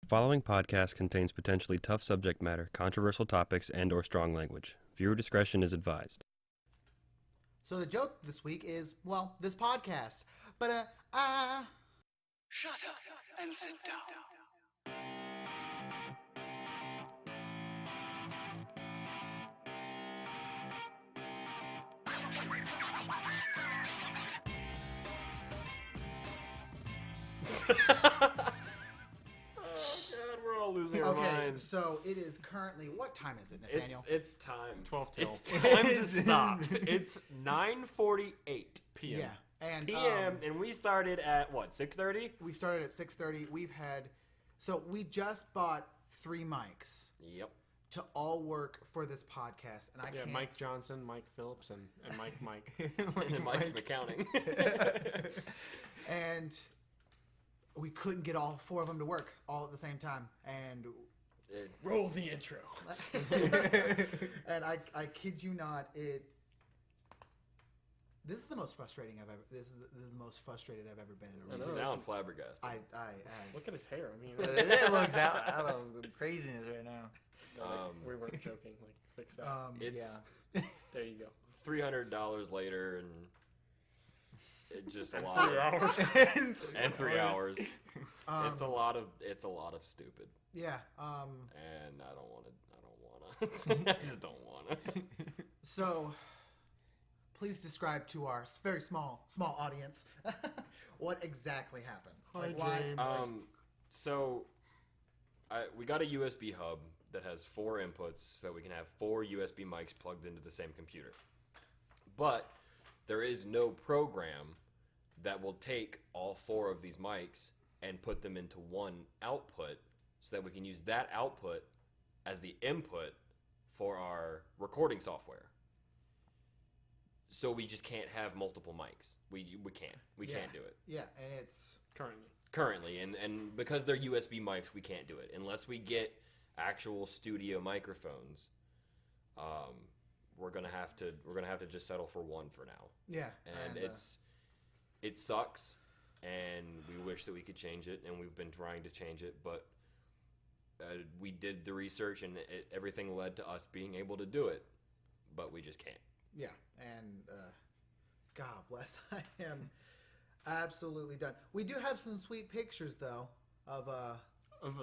The following podcast contains potentially tough subject matter, controversial topics, and/or strong language. Viewer discretion is advised. So the joke this week is, well, this podcast. But, Shut up and sit down. We're all losing our okay, minds. so it is currently, what time is it, Nathaniel? It's time. 12 till. It's time to stop. It's 9:48 p.m. Yeah. And, p.m. And we started at, what, 6:30? we started at 6:30. We just bought 3 mics Yep. to all work for this podcast. And I Yeah, can't. Mike Johnson, Mike Phillips, and Mike. And Mike's from accounting. And we couldn't get all 4 of them to work all at the same time. And Roll the intro. and I kid you not, this is the most frustrating this is the most frustrated I've ever been in a You room. sound flabbergasted. I Look at his hair. I mean, It looks out of craziness right now. we weren't joking. Like, fix that. It's There you go. $300 later, and it just a lot. 3 hours. And 3 hours. Um, It's a lot of stupid, yeah. and I don't want to. I just don't want to. So, please describe to our very small audience what exactly happened. Hi, James. So we got a USB hub that has 4 inputs, so we can have 4 USB mics plugged into the same computer. But there is no program that will take all 4 of these mics and put them into one output, so that we can use that output as the input for our recording software. So we just can't have multiple mics. We can't do it. Yeah, and it's Currently, and because they're USB mics, we can't do it unless we get actual studio microphones. We're gonna have to just settle for one for now. yeah, And it sucks, and we wish that we could change it, and we've been trying to change it, but we did the research, and everything led to us being able to do it, but we just can't. yeah, and God bless, I am absolutely done. We do have some sweet pictures though of a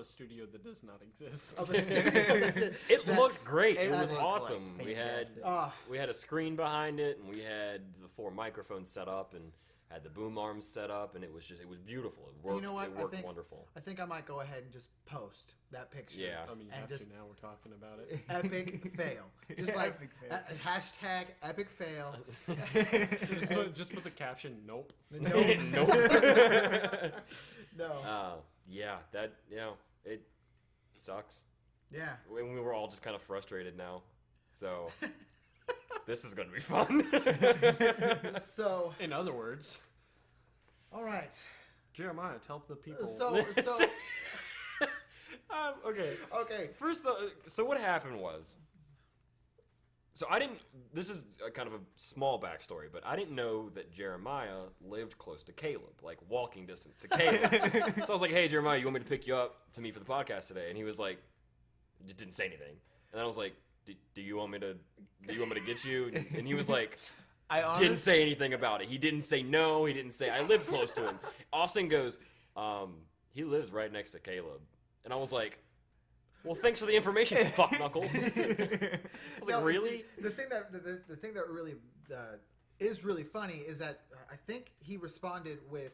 studio that does not exist. of a studio. It looked great. It was looked awesome. like We had fantastic. we had a screen behind it, and we had the 4 microphones set up, and had the boom arms set up, and it was beautiful. It worked. You know what? It worked wonderful. I think I might go ahead and just post that picture. Yeah. I mean, you And have just- to now. We're talking about it. Epic fail. Just like Epic fail. hashtag epic fail. just put the caption. Nope. Nope. No. It sucks. Yeah. We were all just kind of frustrated now, so this is gonna be fun. So, In other words, all right. Jeremiah, tell the people. So Okay. okay. First, so what happened was, this is a kind of a small backstory, but I didn't know that Jeremiah lived close to Caleb, like walking distance to Caleb. So I was like, hey, Jeremiah, you want me to pick you up to me for the podcast today? And he was like, just didn't say anything. And then I was like, do you want me to get you? And he was like, didn't say anything about it. He didn't say no. He didn't say, I live close to him. Austin goes, he lives right next to Caleb. And I was like, well, thanks for the information, fuck knuckle. I was like, really? See, the thing that really is really funny is that I think he responded with,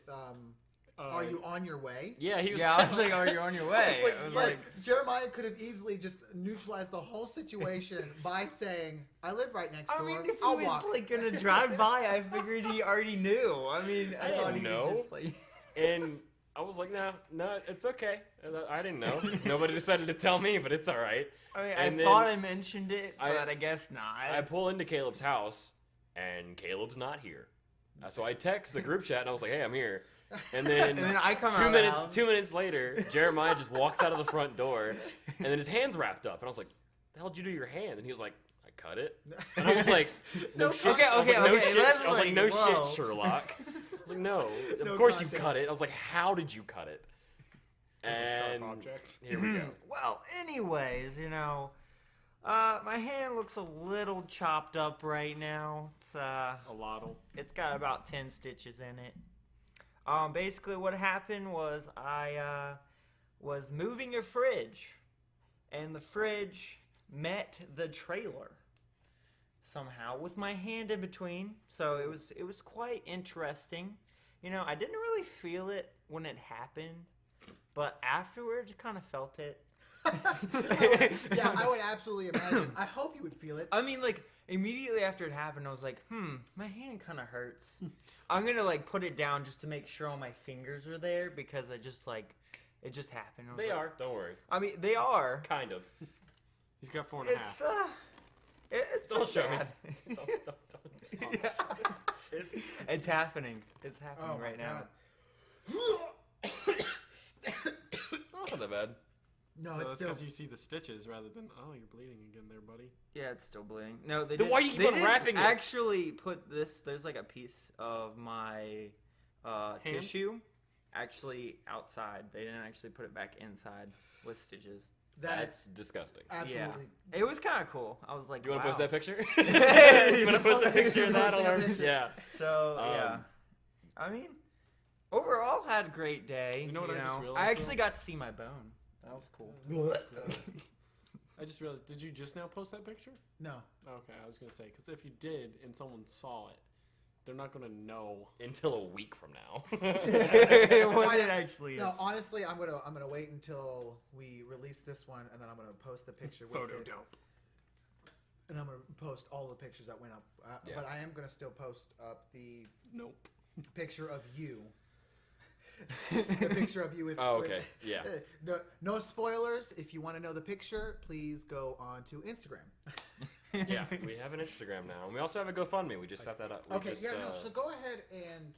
"Are you on your way?" Yeah, he was. Yeah, I was like, "Are you on your way?" I was Like Jeremiah could have easily just neutralized the whole situation by saying, "I live right next door. I mean, if he I'll was walk." like gonna drive by, I figured he already knew. I mean, I thought he didn't know. was just like. And I was like, no, it's okay. I didn't know. Nobody decided to tell me, but it's all right. I mean, And I then thought I mentioned it, I- but I guess not. I pull into Caleb's house, and Caleb's not here. So I text the group chat, and I was like, hey, I'm here. And then, And then I come out 2 of the minutes house. 2 minutes later, Jeremiah just walks out of the front door, and then his hand's wrapped up. And I was like, the hell did you do to your hand? And he was like, I cut it. And I was like, no shit. Okay, I was like, okay, no okay, shit. let's I was like, like, no whoa. shit, Sherlock. I was like, no. No Of course you context. cut it. I was like, how did you cut it? And Sharp object. here we go. Well, anyways, my hand looks a little chopped up right now. A lottle. It's got about 10 stitches in it. Basically what happened was I was moving a fridge, and the fridge met the trailer somehow with my hand in between. So it was quite interesting. I didn't really feel it when it happened, but afterwards I kind of felt it. Yeah, I would absolutely imagine. I hope you would feel it. I mean, immediately after it happened, I was like, my hand kind of hurts. I'm going to, put it down just to make sure all my fingers are there, because it just happened. They are. Don't worry. I mean, they are. Kind of. He's got 4.5. It's Don't show me. bad. Don't. It's happening. It's happening Oh, my right now. God. Oh, not that bad. No, No, it's that's still. because you see the stitches rather than, oh, you're bleeding again there, buddy. Yeah, it's still bleeding. No, they Then didn't. why do you keep they unwrapping didn't it? actually put this. There's a piece of my tissue actually outside. They didn't actually put it back inside with stitches. That's disgusting. Absolutely. Yeah, it was kind of cool. I was like, You want to wow. post that picture? You want to post a picture of that on our? Posting a picture. Yeah. So yeah, I mean, overall had a great day. You know what I just realized, I actually though? got to see my bone. That was cool. I just realized, did you just now post that picture? No. Okay, I was going to say, because if you did and someone saw it, they're not going to know. Until a week from now. What it actually is. No, honestly, I'm gonna wait until we release this one, and then I'm gonna post the picture with Photo it, dump. and I'm gonna post all the pictures that went up. Yeah. But I am gonna still post up the Nope. picture of you. The picture of you with. Oh, with- okay. Yeah. No spoilers. If you want to know the picture, please go on to Instagram. Yeah. We have an Instagram now, and we also have a GoFundMe. We just set that up. We Okay, just, yeah, no. So go ahead and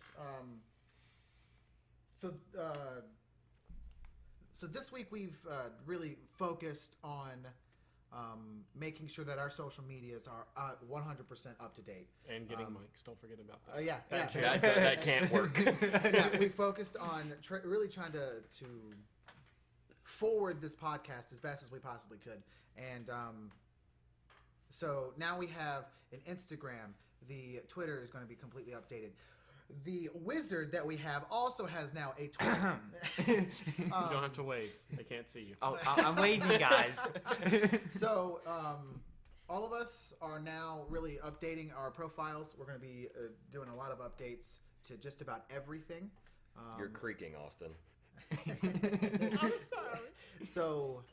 so this week we've really focused on making sure that our social medias are 100% up to date. And getting mics. Don't forget about that. Yeah, that can't work. yeah. We focused on really trying to forward this podcast as best as we possibly could, and so now we have an Instagram. The Twitter is going to be completely updated. The wizard that we have also has now a Twitter. You don't have to wave. They can't see you. Oh, I'm waving, guys. So all of us are now really updating our profiles. We're going to be doing a lot of updates to just about everything. You're creaking, Austin. I'm sorry. So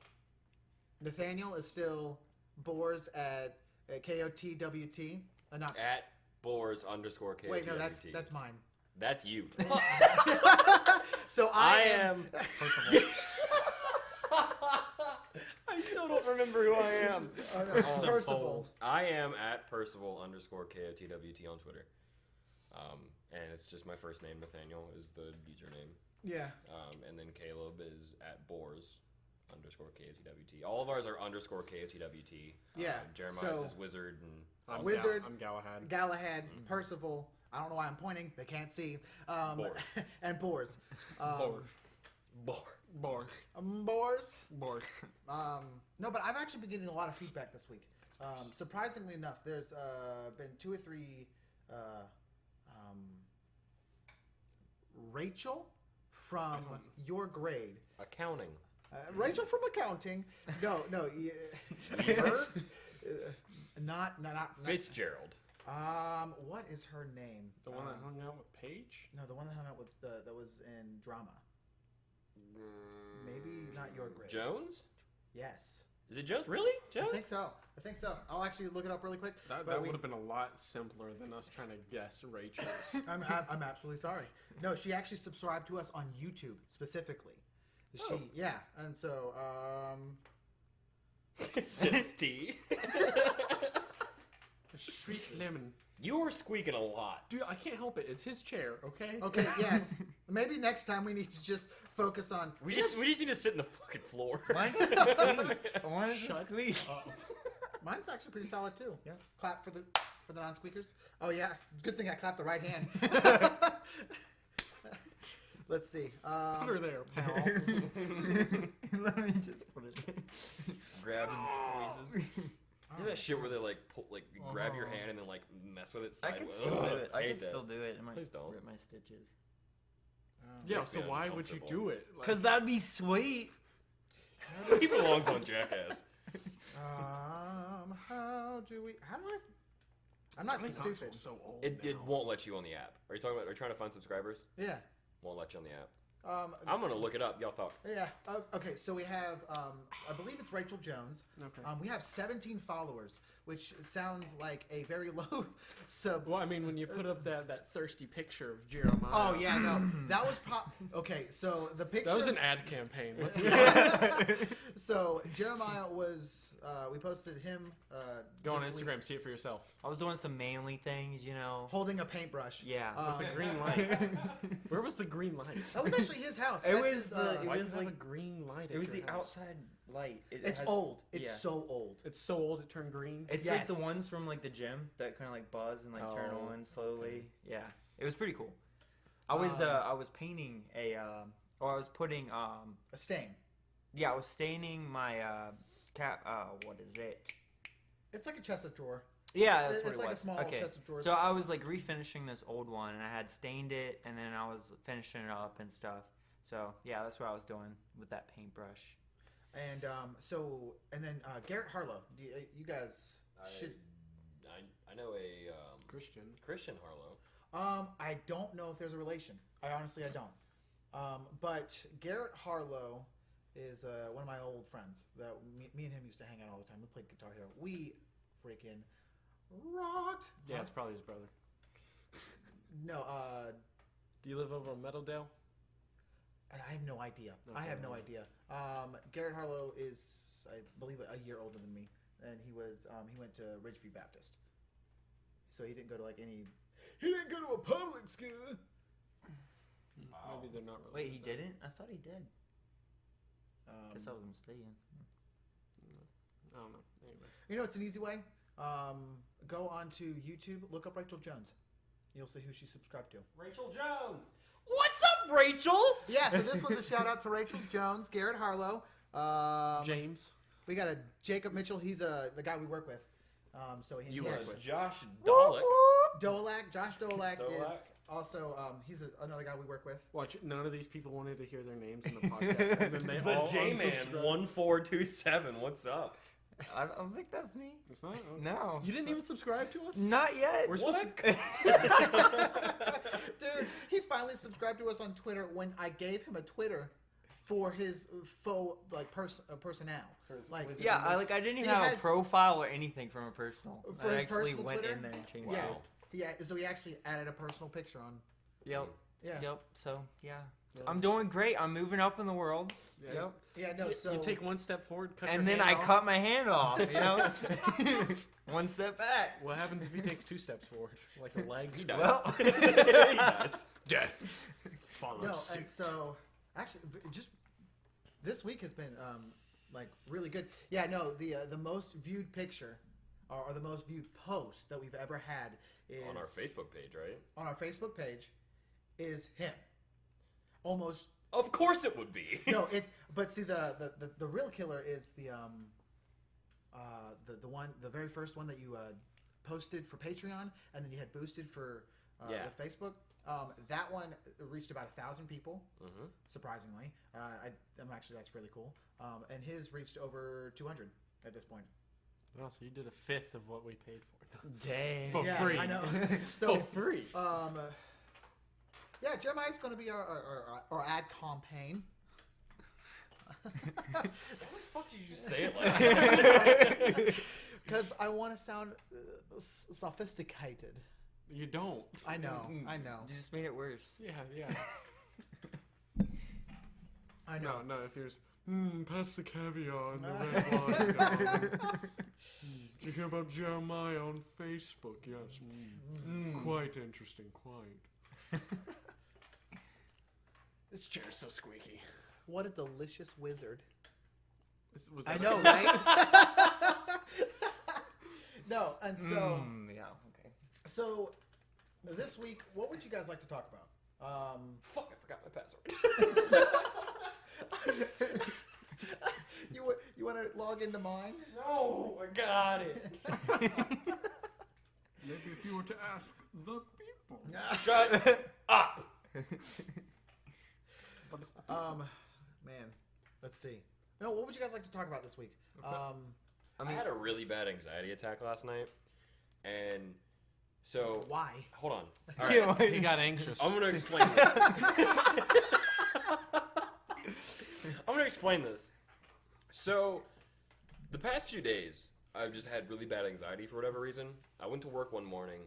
Nathaniel is still Boars at KotWT. Not At Boars_KotWT. wait, no, that's mine. That's you. So I am. I still don't remember who I am. Percival. I am at Percival_KotWT on Twitter. And it's just my first name, Nathaniel, is the username. Yeah. And then Caleb is at Boars_KotWT. All of ours are _KotWT. Yeah, Jeremiah's so- is Wizard and I'm Wizard. I'm Galahad. Galahad, Percival. I don't know why I'm pointing. They can't see. Boars. And Boars. Boar. Boar. Boars. Boar. No, but I've actually been getting a lot of feedback this week. Surprisingly enough, there's been 2 or 3. Rachel from your grade. Accounting. Rachel from accounting. No. Her? Not. Fitzgerald. What is her name? The one that hung out with Paige? No, the one that hung out with that was in drama. Maybe not your grade. Jones? Yes. Is it Jones? Really? Jones? I think so. I'll actually look it up really quick. That but would have been a lot simpler than us trying to guess Rachel's. I'm absolutely sorry. No, she actually subscribed to us on YouTube specifically. Oh. Yeah, and so Sips tea. Sweet lemon. You're squeaking a lot. Dude, I can't help it. It's his chair, okay? okay, yes. Maybe next time we need to just focus on. We just need to sit in the fucking floor. Mine is sweet. Mine is sweet. Mine's actually pretty solid too. Yeah. Clap for the non-squeakers. Oh yeah, good thing I clapped the right hand. Let's see. Put her there, pal. Let me just put it. Grabs and squeezes. You know that shit where they like grab your hand and then like mess with it I sideways. could still do it. I hate could that. still do it. It might Please don't. rip my stitches. Yeah, Makes so me why would you uncomfortable. do it? Cause that'd be sweet. He belongs on Jackass. How do I? I'm not stupid. So old It now. won't let you on the app. Are you talking about? Are you trying to find subscribers? Yeah. Won't let you on the app. I'm gonna look it up. Y'all talk. Yeah. Okay. So we have, I believe it's Rachel Jones. Okay. We have 17 followers, which sounds like a very low sub. Well, I mean, when you put up that thirsty picture of Jeremiah. Oh yeah, no, that was okay. So the picture. That was an ad campaign. Let's be honest. So Jeremiah was. We posted him. Go on this Instagram, week see it for yourself. I was doing some manly things, you know. holding a paintbrush. Yeah. With the green light. Where was the green light? That was actually his house. It That's was his, the- Why it do was you have like- a green light? It was at the your house? outside light. It's has- old. It's yeah. so old. It's so old it turned green. It's like the Yes. ones from like the gym that kind of like buzz and like turn Oh, on slowly. Yeah, it was pretty cool. I was painting or I was putting A stain. yeah, I was staining my what is it? It's like a chest of drawer. Yeah, that's what It's it like a was. small okay. chest of drawers. So I was like refinishing this old one, and I had stained it, and then I was finishing it up and stuff. So yeah, that's what I was doing with that paintbrush. And and then Garrett Harlow. You guys should. I know a Christian. Harlow. I don't know if there's a relation. I honestly don't. But Garrett Harlow is one of my old friends that me and him used to hang out all the time. We played Guitar Hero. We freaking rocked. Yeah, it's probably his brother. No, Do you live over on Meadowdale? I have no idea. Okay, I have no well. idea. Garrett Harlow is, I believe, a year older than me, and he went to Ridgeview Baptist. So he didn't go to like any. He didn't go to a public school. Maybe they're not related. Wait, he didn't? I thought he did. Guess I was Um, mistaken. I don't know. Anyway. You know, it's an easy way. Go onto YouTube, look up Rachel Jones. You'll see who she's subscribed to. Rachel Jones. What's up, Rachel? Yeah, so this was a shout out to Rachel Jones, Garrett Harlow. James. We got a Jacob Mitchell. He's the guy we work with. So he You he are actually- Josh Whoop, Dolek. whoop. Dolak. Josh Dolak Dolak. is also he's another guy we work with. Watch, none of these people wanted to hear their names in the podcast, and then they The all J-Man unsubscribed. 1427. What's up? I don't think that's me. It's not? Okay. No. You didn't even subscribe to us? Not yet. We're What supposed a Dude, he finally subscribed to us on Twitter when I gave him a Twitter for his faux personnel. Like Yeah, I didn't even He have a has- profile or anything from a personal. For I his actually personal went Twitter? in there and changed yeah, it. yeah. So he actually added a personal picture on. Yep. Yeah. Yep. So yeah. Yeah. I'm doing great. I'm moving up in the world. Yeah. Yep. Yeah. No. So You take one step forward, cut And your then I hand off. cut my hand off. You know. One step back. What happens if he takes 2 steps forward? Like a leg? He does. Well. He does. Death. Follow No, suit. and so actually, just this week has been like really good. Yeah, no, the most viewed picture or the most viewed post that we've ever had is On our Facebook page, right? on our Facebook page is him. Almost Of course it would be. no, it's but see the real killer is the one the very first one that you posted for Patreon and then you had boosted for Yeah. with Facebook. That one reached about 1,000 people, Mhm. surprisingly. I'm actually that's really cool. And his reached over 200 at this point. Well, so you did a fifth of what we paid for. Dang. For yeah, free. I know. So For free. yeah, Jeremiah's going to be our ad campaign. Why the fuck did you just say it like that? Because I want to sound sophisticated. You don't. I know. I know. You just made it worse. Yeah. I know. No, if yours, pass the caviar and the red wine. darling. Did you hear about Jeremiah on Facebook? Yes. Quite interesting, quite. This chair's so squeaky. What a delicious wizard. Was I that- know, right? No, and so Yeah. Okay. so this week, what would you guys like to talk about? Fuck, I forgot my password. You want to log into mine? No, I got it. Maybe if you were to ask the people. Shut up. But it's the people. Man, let's see. No, what would you guys like to talk about this week? I had a really bad anxiety attack last night, and so Why? hold on. All right, He got anxious. I'm gonna explain this. I'm gonna explain this. So, the past few days, I've just had really bad anxiety for whatever reason. I went to work one morning,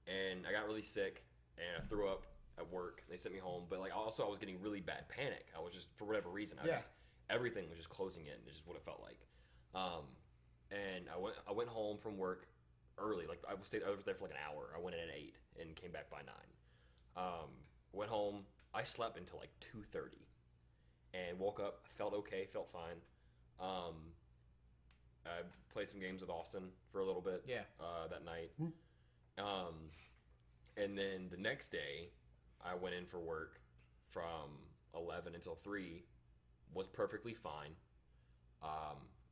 and I got really sick, and I threw up at work. They sent me home, but like also I was getting really bad panic. I was just, for whatever reason, everything was just closing in. It's just what it felt like. And I went home from work early. Like I was there for like an hour. I went in at 8 and came back by 9. Went home. I slept until like 2:30, and woke up. Felt okay. Felt fine. I played some games with Austin for a little bit. That night. And then the next day, I went in for work from 11 until 3. Was perfectly fine.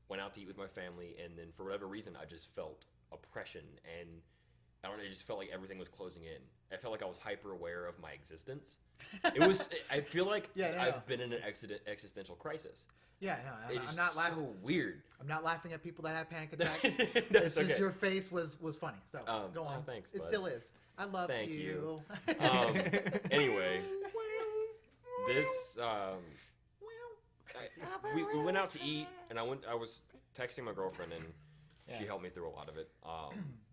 Went out to eat with my family, and then for whatever reason, I just felt oppression, and I don't know, it just felt like everything was closing in. I felt like I was hyper aware of my existence. It was. I feel like I've been in an existential crisis. Yeah, no, It's I'm not laughing. so weird. I'm not laughing at people that have panic attacks. That's It's just okay. your face was funny. So go on. Oh, thanks, It bud. still is. I love Thank you. Anyway, this we went out to eat, and I was texting my girlfriend, and she helped me through a lot of it.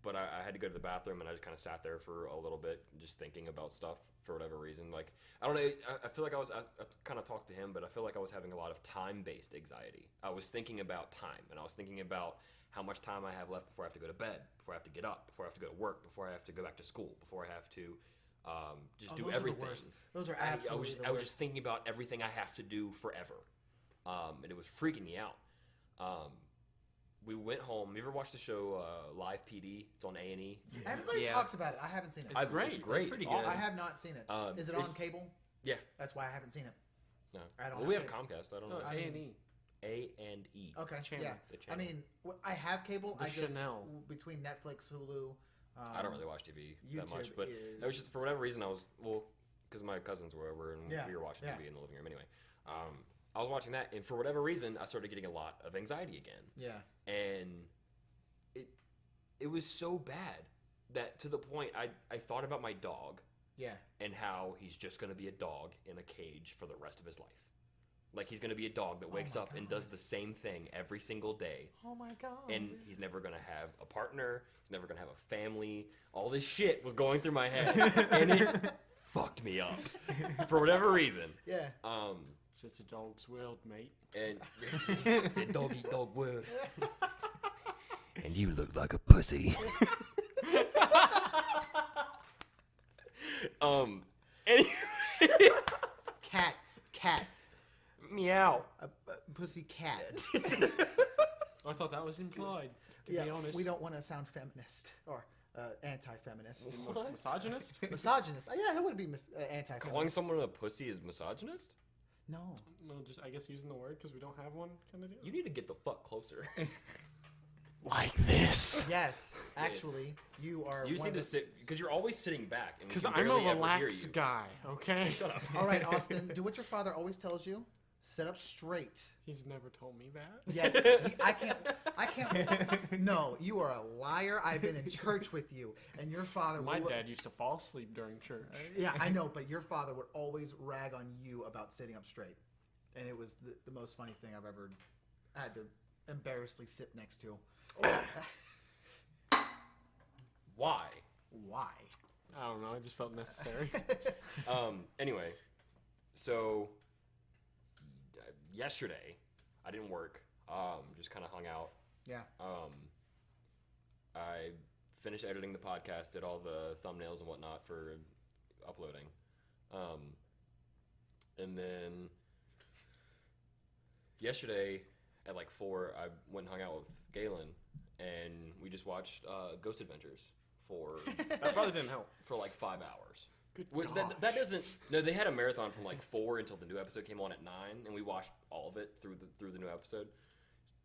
But I had to go to the bathroom, and I just kind of sat there for a little bit, just thinking about stuff for whatever reason. Like I don't know, I feel like I kind of talked to him, but I feel like I was having a lot of time-based anxiety. I was thinking about time, and I was thinking about how much time I have left before I have to go to bed, before I have to get up, before I have to go to work, before I have to go back to school, before I have to just do those everything. Are the worst. Those are absolutely I was just thinking about everything I have to do forever, and it was freaking me out. We went home. You ever watched the show Live PD? It's on A&E. Everybody talks about it. I haven't seen it. It's great. It's great. pretty It's good. I have not seen it. Is it on cable? Yeah. That's why I haven't seen it. No. I don't Well, we have have Comcast. I don't know. I mean- A&E. A&E. Okay. Channel. Yeah. The I channel. mean, I have cable. The I just Chanel. between Netflix, Hulu. I don't really watch TV that YouTube much, but it was just for whatever reason I was because my cousins were over and we were watching TV in the living room anyway. I was watching that, and for whatever reason, I started getting a lot of anxiety again. Yeah. And it was so bad that to the point I thought about my dog. Yeah. And how he's just going to be a dog in a cage for the rest of his life. Like he's going to be a dog that wakes up and does the same thing every single day. Oh my god. And he's never going to have a partner. He's never going to have a family. All this shit was going through my head. And it fucked me up. For whatever reason. Yeah. It's just a dog's world, mate. And it's a dog-eat-dog world. And you look like a pussy. Anyway. Cat. Meow. Pussy cat. I thought that was implied, to be honest. We don't want to sound feminist or anti-feminist. Misogynist? Misogynist. Yeah, that would be anti-feminist. Calling someone a pussy is misogynist? No. No, just, I guess, using the word because we don't have one kind of deal. You need to get the fuck closer. Like this. Yes. Actually, you are. You just one need of to the- sit because you're always sitting back. Because I'm a relaxed guy, okay? Shut up. All right, Austin. Do what your father always tells you. Sit up straight. He's never told me that. Yes. I can't. No, you are a liar. I've been in church with you, and your father. My dad used to fall asleep during church. Yeah, I know, but your father would always rag on you about sitting up straight, and it was the most funny thing I've ever had to embarrassingly sit next to. Why? Why? I don't know. I just felt necessary. Anyway, so yesterday I didn't work. Just kind of hung out. Yeah. I finished editing the podcast, did all the thumbnails and whatnot for uploading. And then yesterday at like 4, I went and hung out with Galen, and we just watched Ghost Adventures for That probably didn't help. for like 5 hours. That doesn't. No, they had a marathon from like 4 until the new episode came on at 9, and we watched all of it through the new episode.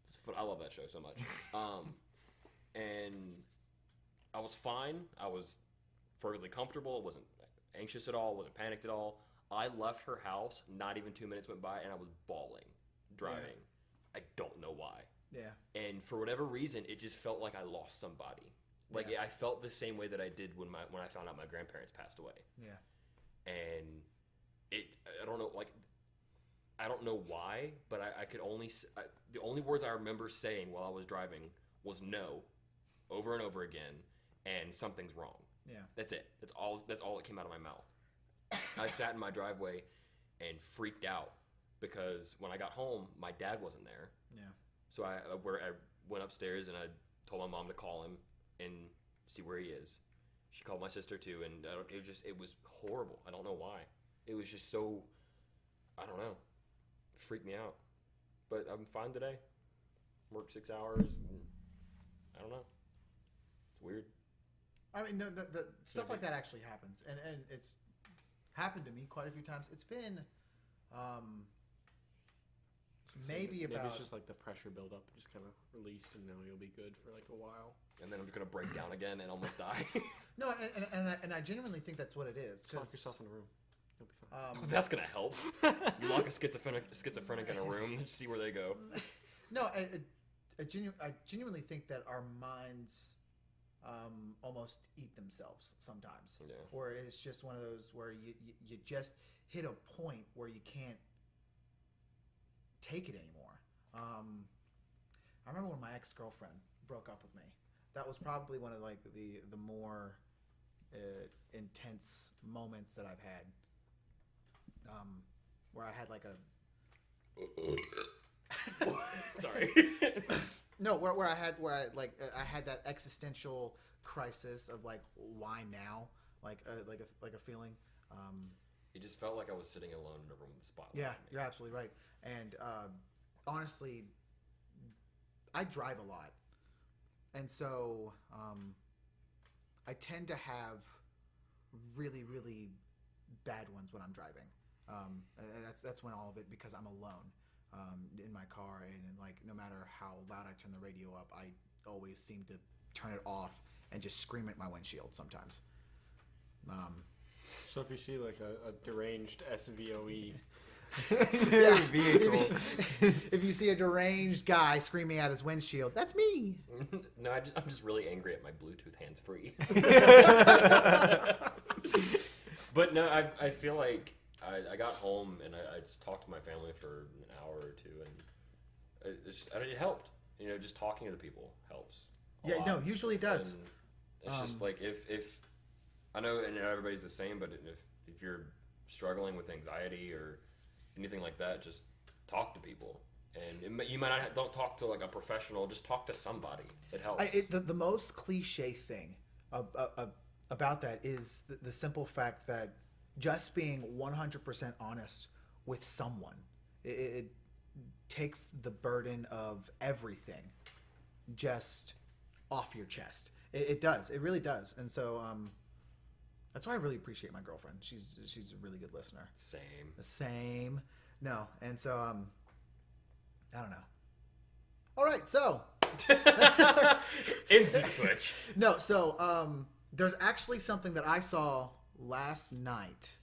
It's fun. I love that show so much. And I was fine. I was perfectly comfortable. I wasn't anxious at all. Wasn't panicked at all. I left her house. Not even 2 minutes went by, and I was bawling, driving. Yeah. I don't know why. Yeah. And for whatever reason, it just felt like I lost somebody. Like I felt the same way that I did when I found out my grandparents passed away. Yeah. And I don't know, like, I don't know why, but I could only the only words I remember saying while I was driving was no, over and over again, and something's wrong. Yeah. That's it. That's all that came out of my mouth. I sat in my driveway and freaked out because when I got home, my dad wasn't there. Yeah. So I went upstairs and I told my mom to call him and see where he is. She called my sister too, and it was horrible. I don't know why. It was just so, I don't know, it freaked me out. But I'm fine today. Worked 6 hours. I don't know. It's weird. I mean, no, the stuff like that actually happens, and it's happened to me quite a few times. It's been maybe it's just like the pressure buildup just kind of released, and now you'll be good for like a while. And then I'm just gonna break down again and almost die. No, and I genuinely think that's what it is. Just lock yourself in a room. You'll be fine. That's gonna help. You lock a schizophrenic in a room and see where they go. No, I genuinely think that our minds almost eat themselves sometimes. Yeah. Or it's just one of those where you just hit a point where you can't take it anymore. I remember when my ex-girlfriend broke up with me. That was probably one of like the more intense moments that I've had. Where I had like a sorry. No, where I had that existential crisis of like, why now? Like a feeling. It just felt like I was sitting alone in a room with a spotlight. Yeah, you're absolutely right. And honestly, I drive a lot, and so I tend to have really, really bad ones when I'm driving. And that's when all of it, because I'm alone in my car, and like no matter how loud I turn the radio up, I always seem to turn it off and just scream at my windshield sometimes. So if you see like a deranged SVOE vehicle, if you see a deranged guy screaming at his windshield, that's me. No, I'm just really angry at my Bluetooth hands-free. But no, I feel like I got home and I just talked to my family for an hour or two, and it helped. You know, just talking to people helps. Yeah, no, usually it does. And it's just like if I know, and everybody's the same, but if you're struggling with anxiety or anything like that, just talk to people. And you might not don't talk to like a professional, just talk to somebody. It helps. The most cliche thing about that is the simple fact that just being 100% honest with someone, it takes the burden of everything just off your chest. It does. It really does. And so that's why I really appreciate my girlfriend. She's a really good listener. Same. No. And so I don't know. All right. So instant switch. No. So there's actually something that I saw last night.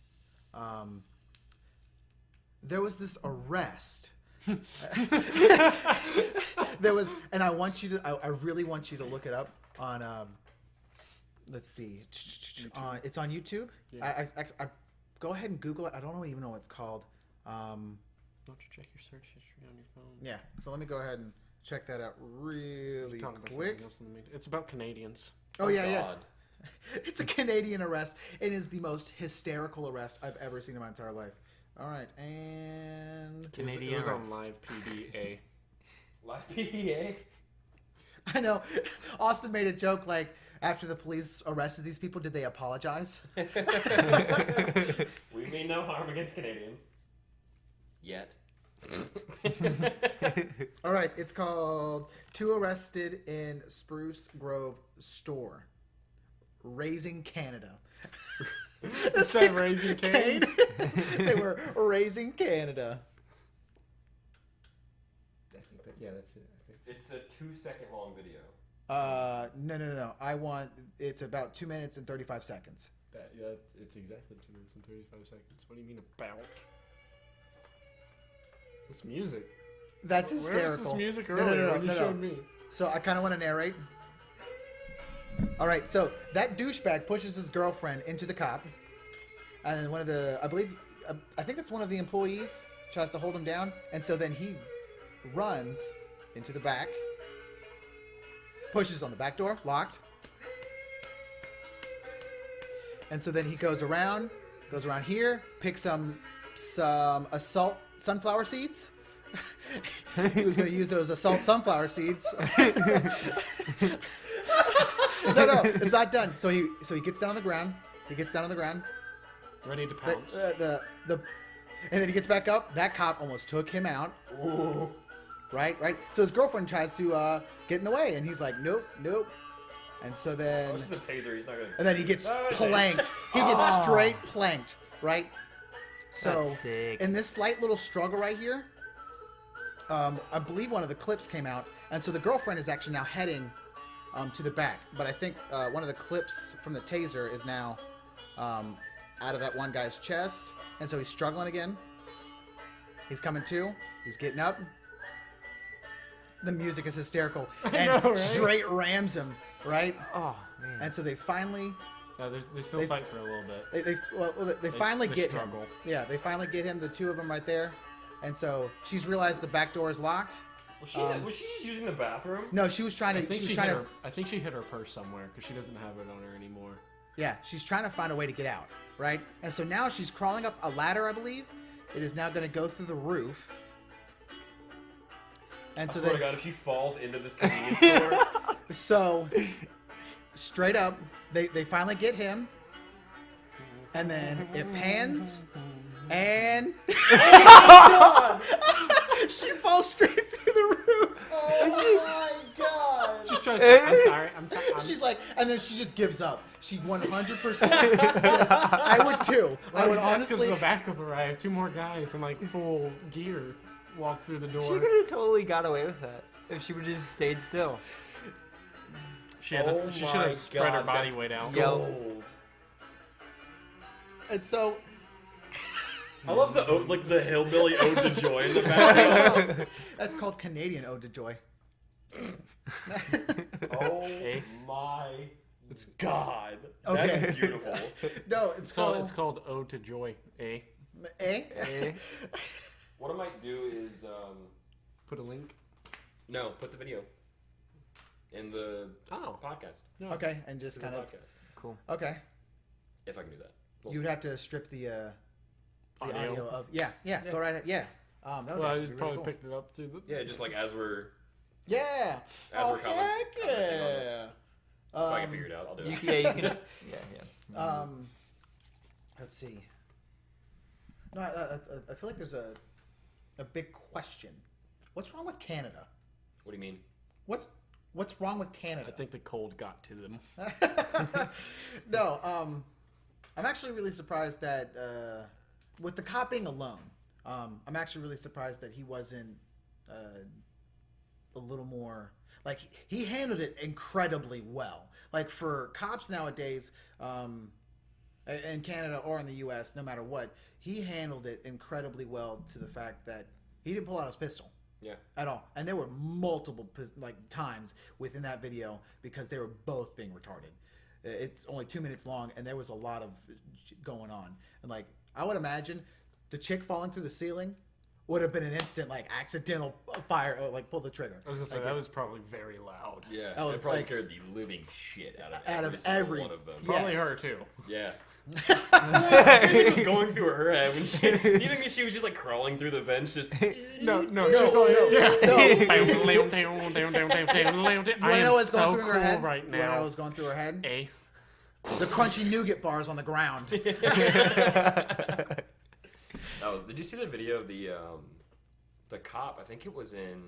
There was this arrest. There was, and I really want you to look it up on. Let's see. It's on YouTube. Yeah. I go ahead and Google it. I don't even know what it's called. Don't you check your search history on your phone? Yeah. So let me go ahead and check that out really quick. It's about Canadians. Oh yeah. It's a Canadian arrest. It is the most hysterical arrest I've ever seen in my entire life. All right, and Canadian. It was on live PDA. Live PDA. I know. Austin made a joke like, after the police arrested these people, did they apologize? We mean no harm against Canadians. Yet. All right, it's called Two Arrested in Spruce Grove Store. Raising Canada. Is that Raising Cane? They were raising Canada. I think that, yeah, that's it. I think. It's a 2-second long video. No. It's about 2 minutes and 35 seconds. Yeah, it's exactly 2 minutes and 35 seconds. What do you mean about? This music. That's hysterical. Where's this music earlier when you showed me? So I kind of want to narrate. All right, so that douchebag pushes his girlfriend into the cop, and then one of the, I think it's one of the employees tries to hold him down, and so then he runs into the back, pushes on the back door, locked, and so then he goes around here, picks some assault sunflower seeds. He was going to use those assault sunflower seeds. No, it's not done. So he gets down on the ground. Ready to pounce. And then he gets back up. That cop almost took him out. Ooh. Right. So his girlfriend tries to get in the way, and he's like, nope. And so then, This is a taser. He's not gonna. and then he gets Oh, planked. He gets straight planked. Right. So That's sick. in this slight little struggle right here, I believe one of the clips came out, and so the girlfriend is actually now heading to the back. But I think one of the clips from the taser is now out of that one guy's chest, and so he's struggling again. He's coming to. He's getting up. The music is hysterical, and know, right? straight rams him, right? Oh man. And so they finally, No, they still fight for a little bit. they finally they get struggle. him. Yeah, they finally get him. The two of them right there, and so she's realized the back door is locked. Was she just using the bathroom? No, she was trying to. I think she was trying to. I think she hit her purse somewhere because she doesn't have it on her anymore. Yeah, she's trying to find a way to get out, right? And so now she's crawling up a ladder, I believe. It is now going to go through the roof. And I so swear then, to God, if she falls into this convenience store, so straight up, they finally get him, and then it pans, and she falls straight through the roof. Oh my god. Just tries to, I'm sorry. She's like, and then she just gives up. She 100%. I would too. I would That's because honestly. the backup arrived. 2 more guys in like full gear walked through the door. She could have totally got away with that if she would have just stayed still. She should my have spread her God, body that's weight out. Yo. gold. And so, I love the hillbilly ode to joy in the background. that's called Canadian Ode to Joy. Oh Eh? my God, Okay. that's beautiful. No, It's called Ode to Joy, eh? Eh? Eh? What I might do is Put a link. no, put the video in the Oh. podcast. No. Okay, and just In the kind of. podcast. Cool. Okay. If I can do that. We'll You would see. have to strip the Audio. audio of. Yeah, go right ahead. Yeah. That would Well, I actually be probably really cool. picked it up through the. Yeah, just like as we're Yeah. As we're commenting on it. yeah. if I can figure it out, I'll do it. Yeah, you can. Yeah. Let's see. No, I feel like there's a big question. What's wrong with Canada? What do you mean? What's wrong with Canada? I think the cold got to them. No, I'm actually really surprised that with the cop being alone, I'm actually really surprised that he wasn't a little more like he handled it incredibly well. Like for cops nowadays, in Canada or in the U.S., no matter what, he handled it incredibly well to the fact that he didn't pull out his pistol. Yeah. At all, and there were multiple times within that video because they were both being retarded. It's only 2 minutes long, and there was a lot of going on. And like I would imagine, the chick falling through the ceiling would have been an instant like accidental fire, or like pull the trigger. I was gonna say Like, that was probably very loud. Yeah. That was it probably like- scared the living shit out of Out every of single every- one of them. Probably Yes. her too. Yeah. It was going through her head when she. Do you think she was just like crawling through the vents, just? No, No, she's probably no, yeah. You I wanna know am what's going so through her cool head? right You wanna know now. what's going through her head? Eh? The crunchy nougat bars on the ground. That was. Did you see the video of the cop? I think it was in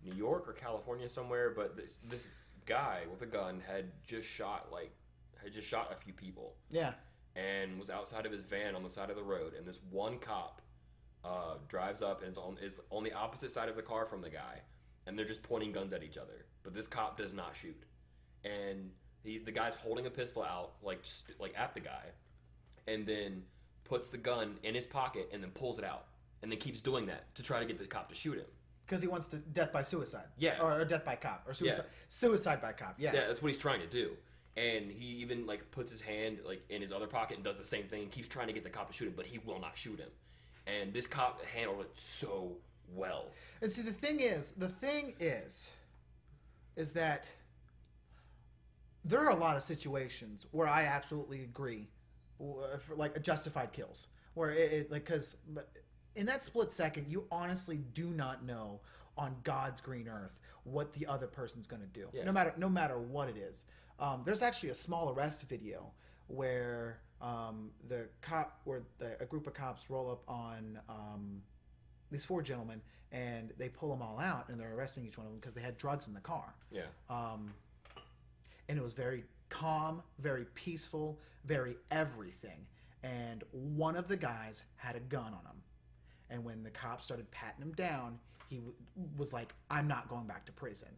New York or California somewhere. But this guy with a gun had just shot a few people. Yeah. and was outside of his van on the side of the road, and this one cop drives up and is on the opposite side of the car from the guy, and they're just pointing guns at each other. But this cop does not shoot, and the guy's holding a pistol out like at the guy, and then puts the gun in his pocket and then pulls it out, and then keeps doing that to try to get the cop to shoot him. Because he wants to death by suicide. Yeah. Or death by cop. Or suicide. Yeah. Suicide by cop. Yeah. Yeah, that's what he's trying to do. And he even like puts his hand like in his other pocket and does the same thing. Keeps trying to get the cop to shoot him, but he will not shoot him. And this cop handled it so well. And see, the thing is that there are a lot of situations where I absolutely agree, for like justified kills, where it like, because in that split second, you honestly do not know on God's green earth what the other person's going to do, Yeah. no matter what it is. There's actually a small arrest video where a group of cops roll up on these 4 gentlemen, and they pull them all out, and they're arresting each one of them because they had drugs in the car. Yeah. And it was very calm, very peaceful, very everything. And one of the guys had a gun on him. And when the cops started patting him down, he was like, I'm not going back to prison.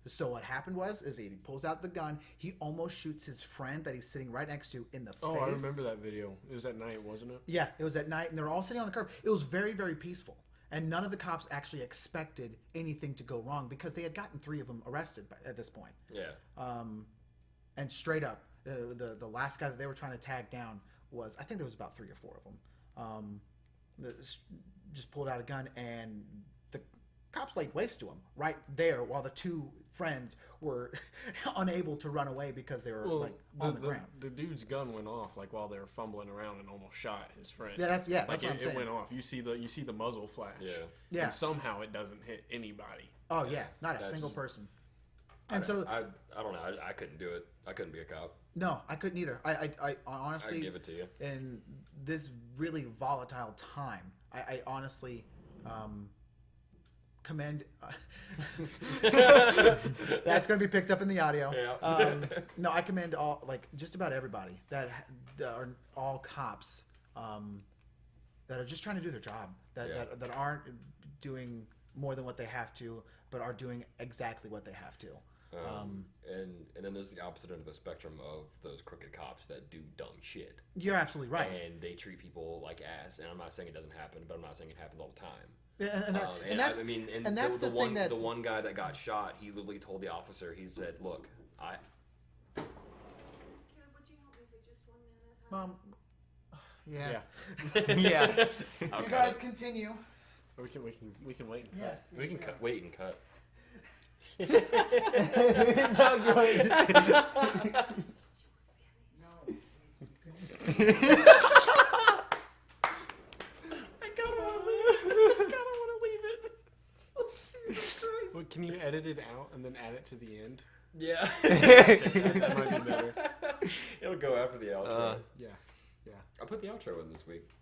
So what happened is he pulls out the gun. He almost shoots his friend that he's sitting right next to in the face. Oh, I remember that video. It was at night, wasn't it? Yeah, it was at night, and they're all sitting on the curb. It was very, very peaceful. And none of the cops actually expected anything to go wrong because they had gotten 3 of them arrested at this point. Yeah. And straight up, the last guy that they were trying to tag down was, I think there was about 3 or 4 of them. Just pulled out a gun, and the cops laid waste to him right there while the 2 friends were unable to run away because they were on the ground. The dude's gun went off like while they were fumbling around and almost shot his friend. Yeah, that's like what I'm saying. It went off. You see the muzzle flash. Yeah. And somehow it doesn't hit anybody. Oh yeah, not a single person. And I don't know. I couldn't do it. I couldn't be a cop. No, I couldn't either. I honestly, I'd give it to you. In this really volatile time, I honestly commend. That's going to be picked up in the audio. Yeah. No, I commend just about everybody that are all cops that are just trying to do their job, that aren't doing more than what they have to, but are doing exactly what they have to. And then there's the opposite end of the spectrum of those crooked cops that do dumb shit. You're absolutely right. And they treat people like ass. And I'm not saying it doesn't happen, but I'm not saying it happens all the time. That's the thing that the one guy that got shot, he literally told the officer, he said, "Look, Caleb, would you help me for just 1 minute? Yeah. Yeah. You guys continue. Or we can wait and cut. Yes. we can wait and cut." It's all good. Well, can you edit it out and then add it to the end? Yeah. That might be better. It'll go after the outro. Yeah. I put the outro in this week.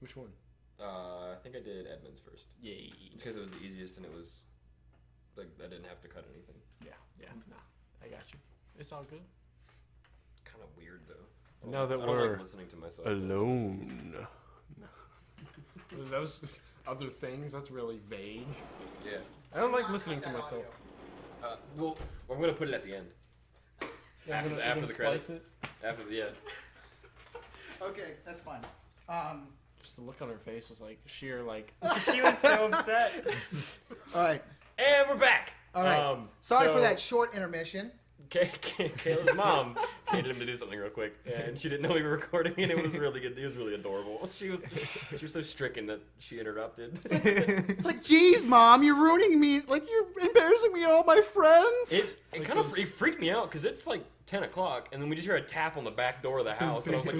Which one? I think I did Edmonds first. Yay. It's because it was the easiest and it was like I didn't have to cut anything. Yeah. No, I got you. It's all good. Kind of weird though. Now that I don't we're like listening to myself. alone. Those other things, that's really vague. Yeah. I don't like listening to myself. Well, I'm gonna put it at the end. After the credits. Yeah. Okay, that's fine. Just the look on her face was like sheer She was so upset. All right. And we're back. All right. Sorry for that short intermission. Kayla's mom needed him to do something real quick, and she didn't know we were recording, and it was really good. It was really adorable. She was so stricken that she interrupted. It's like, geez, Mom, you're ruining me. Like, you're embarrassing me and all my friends. It kind of freaked me out because it's like 10 o'clock, and then we just hear a tap on the back door of the house, and I was like,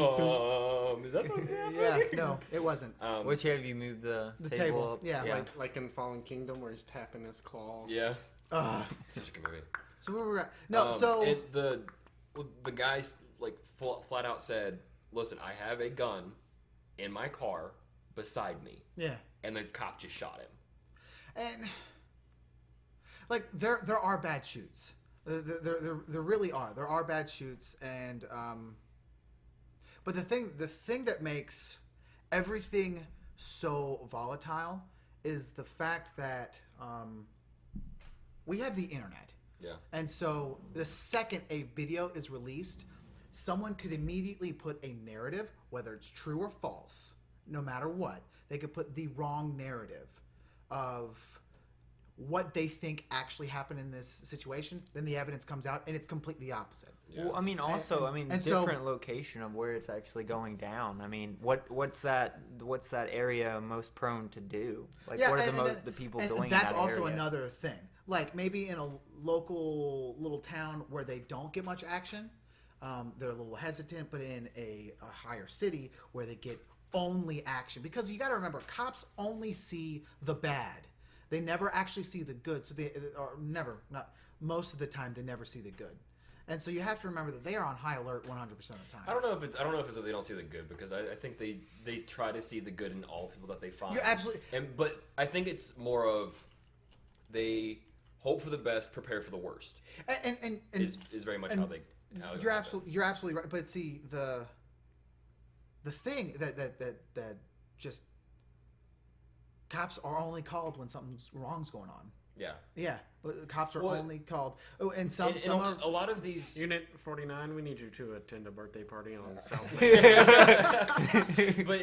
is that supposed to be happening? Yeah, no, it wasn't. Which have you moved the table up? yeah. like in Fallen Kingdom where he's tapping his claw. Yeah. Such a good movie. So where we're at? No, the guy like flat out said, "Listen, I have a gun in my car beside me." Yeah. And the cop just shot him. And like there are bad shoots. There really are. There are bad shoots, and But the thing that makes everything so volatile is the fact that we have the internet. Yeah. And so the second a video is released, someone could immediately put a narrative, whether it's true or false, no matter what. They could put the wrong narrative of what they think actually happened in this situation. Then the evidence comes out, and it's completely opposite. Yeah. Well, I mean, also, and so- different location of where it's actually going down. I mean, what's that area most prone to do? Like, what are the people and doing? That's in that also area? another thing. Like maybe in a local little town where they don't get much action, they're a little hesitant. But in a higher city where they get only action, because you got to remember, cops only see the bad. They never actually see the good. So most of the time they never see the good. And so you have to remember that they are on high alert 100% of the time. I don't know if it's that they don't see the good, because I think they try to see the good in all people that they find. You're absolutely. But I think it's more of they hope for the best, prepare for the worst. And is very much how they. You're absolutely right. But see, the thing that just cops are only called when something's wrong's going on. Yeah. Yeah, but cops are only called. Oh, and a lot of these. Unit 49, we need you to attend a birthday party on South. But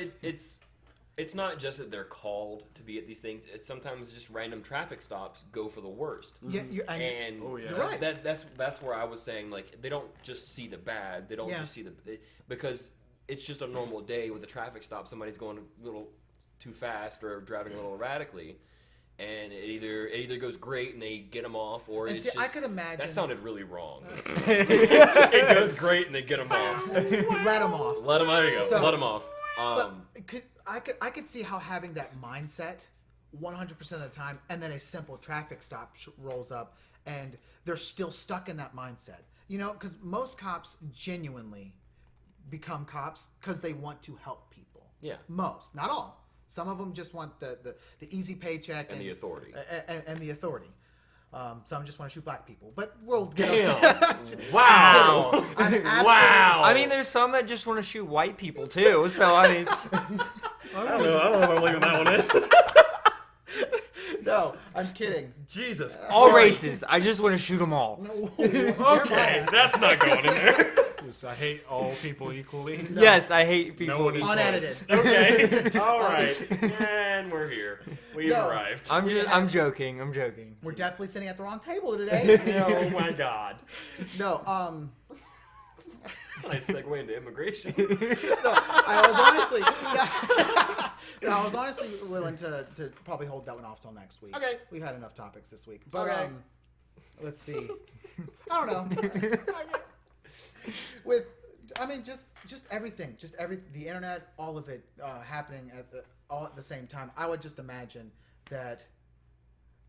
it's not just that they're called to be at these things. It's sometimes just random traffic stops go for the worst. Yeah, You're right. That's where I was saying, like, they don't just see the bad. They don't just see because it's just a normal day with a traffic stop. Somebody's going a little too fast or driving a little erratically, and it either goes great and they get them off, or and it's see, just. I could imagine that sounded really wrong. It goes great and they get them off. let them off. There you go. So- Let them off. But I could see how having that mindset 100% of the time, and then a simple traffic stop rolls up, and they're still stuck in that mindset. You know, because most cops genuinely become cops because they want to help people. Yeah. Most, not all. Some of them just want the easy paycheck And the authority. And the authority. Some just want to shoot black people, but we'll get Wow. Wow. I mean, there's some that just want to shoot white people too. So I mean, I don't know if I'm leaving that one in. No, I'm kidding. Jesus. all races. I just want to shoot them all. Okay, that's not going in there. Yes, I hate all people equally. Yes, I hate people. No one is Unedited. Okay. All right. And we're here. We've arrived. I'm joking. I'm joking. We're definitely sitting at the wrong table today. Oh my God. No, Nice segue into immigration. I was honestly willing to probably hold that one off till next week. Okay. We've had enough topics this week. But Okay. let's see. I don't know. Just everything, the internet, all of it happening all at the same time. I would just imagine that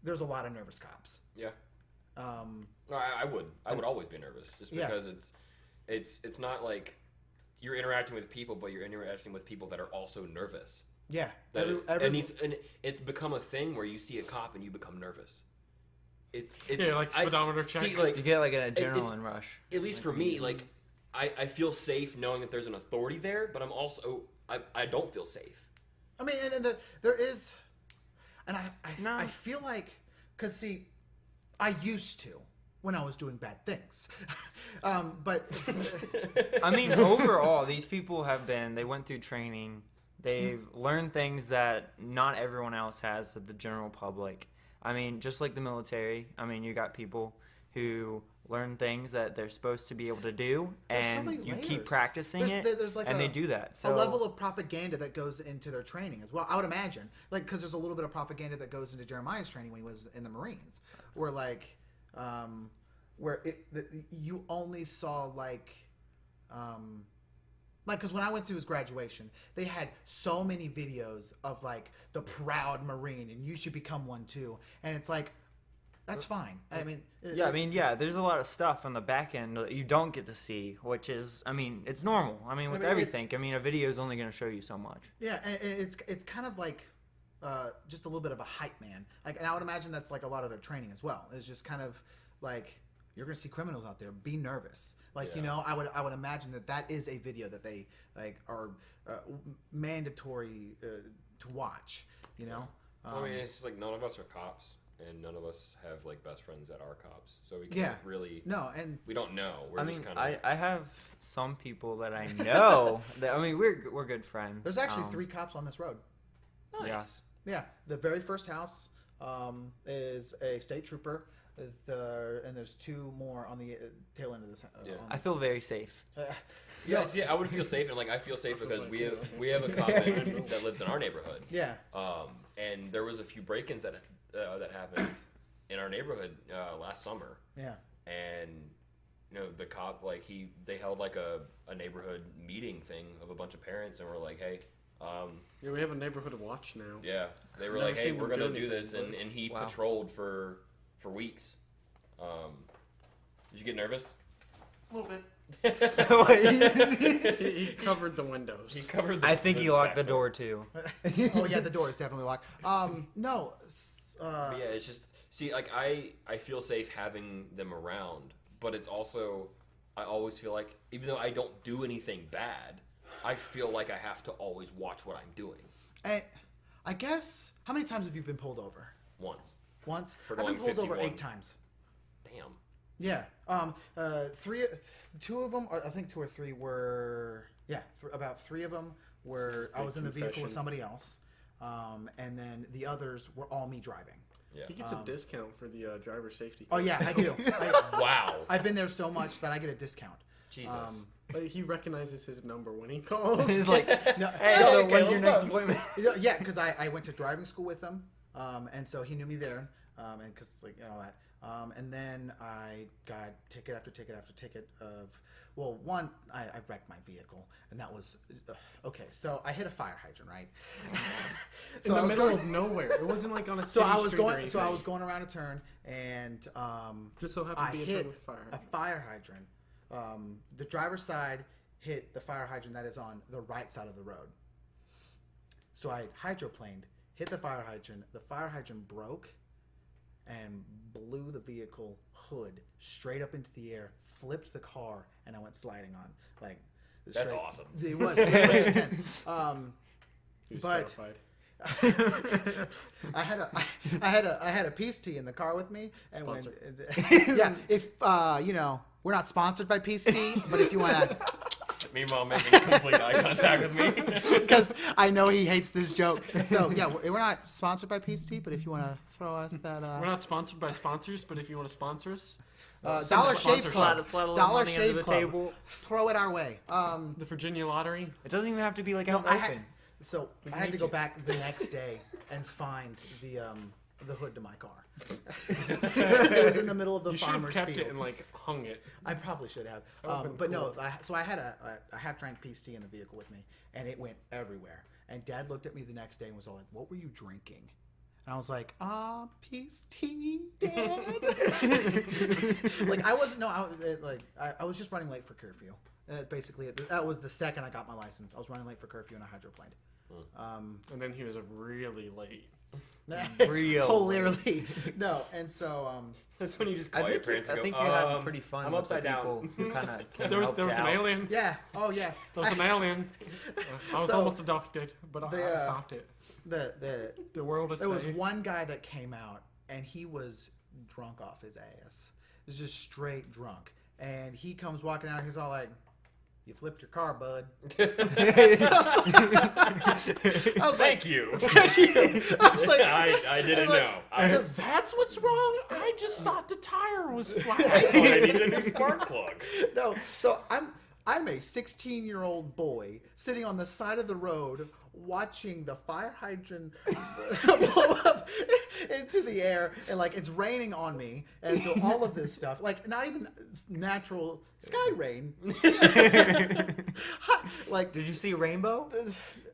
there's a lot of nervous cops. Yeah. I would always be nervous, just because it's not like you're interacting with people, but you're interacting with people that are also nervous. Yeah. And it's become a thing where you see a cop and you become nervous. It's like speedometer check. See, like, You get like an adrenaline rush. at least for me, like I feel safe knowing that there's an authority there, but I'm also I don't feel safe. I mean, and there is, and No. I feel like, because see, I used to when I was doing bad things, but I mean, overall, these people they went through training. They've learned things that not everyone else has, the general public. I mean, just like the military. I mean, you got people who learn things that they're supposed to be able to do, There's so and many you keep layers. practicing There's like and they do that. So a level of propaganda that goes into their training as well. I would imagine, like, because there's a little bit of propaganda that goes into Jeremiah's training when he was in the Marines, where like, you only saw like, because when I went to his graduation, they had so many videos of like the proud Marine, and you should become one too, and it's like. That's fine. I mean, there's a lot of stuff on the back end that you don't get to see, which is, I mean, it's normal. I mean, with everything. I mean, a video is only going to show you so much. Yeah, and it's kind of like just a little bit of a hype man. Like, and I would imagine that's like a lot of their training as well. It's just kind of like you're gonna see criminals out there. Be nervous. Like Yeah. you know, I would imagine that is a video that they like are mandatory to watch. You know. I mean, it's just like none of us are cops, and none of us have like best friends that are cops, so we can't Yeah. really. No, and We don't know. We're I just mean, kind of. I have some people that I know. That I mean, we're good friends. there's actually 3 cops on this road. Nice. Yeah, the very first house is a state trooper, and there's 2 more on the tail end of this. Yeah. I feel very safe. Yes, yeah, I would feel safe, and like I feel safe because like we have a cop that lives in our neighborhood. Yeah. And there was a few break-ins that happened in our neighborhood last summer, Yeah. and you know the cop they held like a neighborhood meeting thing of a bunch of parents, and we're like, hey, Yeah, we have a neighborhood watch now. yeah, they were Never like, hey, seen we're them gonna do do this, anything, and he Wow. patrolled for weeks. Did you get nervous? A little bit. So He covered the windows. He covered. I think he locked back the door too. Oh yeah, the door is definitely locked. No. But yeah, it's just like I feel safe having them around, but it's also I always feel like even though I don't do anything bad, I feel like I have to always watch what I'm doing. I guess how many times have you been pulled over? Once. Once. For I've been going pulled over 51. 8 times. Damn. Yeah. 2 of them, I think 2 or 3 were. Yeah, about 3 of them were. I big was in the vehicle with confession. somebody else, and then the others were all me driving. Yeah. He gets a discount for the driver safety. Oh yeah, I do. Wow. I've been there so much that I get a discount. Jesus. Like, he recognizes his number when he calls. He's like, No, hey, Hey, so okay, when's your what's next up? appointment? yeah, because I went to driving school with him, and so he knew me there, and because like all that, and then I got ticket after ticket after ticket of, well, one I wrecked my vehicle, and that was okay. So I hit a fire hydrant, right? in the middle of nowhere. It wasn't like on a So city I was street or going. So I anything. was going around a turn, and Just so happened I to be a hit turn with fire. a fire hydrant. The driver's side hit the fire hydrant that is on the right side of the road. So I hydroplaned, hit the fire hydrant broke, and blew the vehicle hood straight up into the air, flipped the car, and I went sliding on. Like, That's awesome. It was really intense. He was but- terrified. I had a peace tea in the car with me, and when Sponsor. yeah, if we're not sponsored by peace tea, but if you want to. Meanwhile, making complete eye contact with me. Because I know he hates this joke. So yeah, we're not sponsored by Peace Tea, but if you want to throw us that, We're not sponsored by sponsors, but if you want to sponsor us, Dollar Shave sponsorship. Club, Slide a little Dollar money under Shave the Club, table. throw it our way. the Virginia Lottery. It doesn't even have to be like out in the I had, open. so I had to go back the next day and find the hood to my car. It was in the middle of the You should have farmer's kept field. it and like hung it. I probably should have. would've been But no, cool. so I had a half drank Peace Tea in the vehicle with me, and it went everywhere. And Dad looked at me the next day and was all like, "What were you drinking?" And I was like, Peace Tea, Dad. Like I wasn't. No, I was just running late for curfew. Basically, that was the second I got my license. I was running late for curfew and I hydroplaned. And then he was really late. Real Clearly, no. And so, That's when you just I call your think, parents I and go, think you're having pretty fun I'm with upside the people down. who kind of There was an alien. yeah. Oh yeah. There was an alien. I was So, almost adopted, but I stopped it. The world is There was safe. one guy that came out, and he was drunk off his ass. He was just straight drunk. And he comes walking out, and he's all like, "You flipped your car, bud." I was like, Thank you. I was like, I didn't know. I because That's what's wrong. I just thought the tire was flat. thought I needed a new spark plug. no. So I'm a 16-year-old boy sitting on the side of the road watching the fire hydrant blow up into the air, and like it's raining on me, and so all of this stuff, like not even natural sky rain. Like Did you see a rainbow?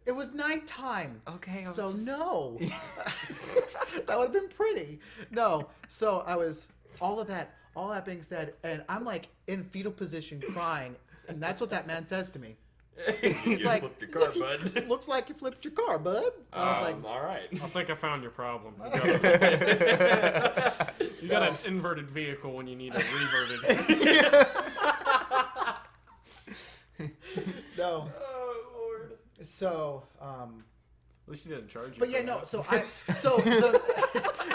it was nighttime. Okay. I was So just- no, that would have been pretty. No, so I was all that being said, and I'm like in fetal position crying, and that's what that man says to me. You like, flipped your car, bud. Looks like you flipped your car, bud. I was like, all right. I think I found your problem. You got an inverted vehicle when you need a reverted. No. Oh Lord. So, At least he didn't charge you. but for yeah, no. that. So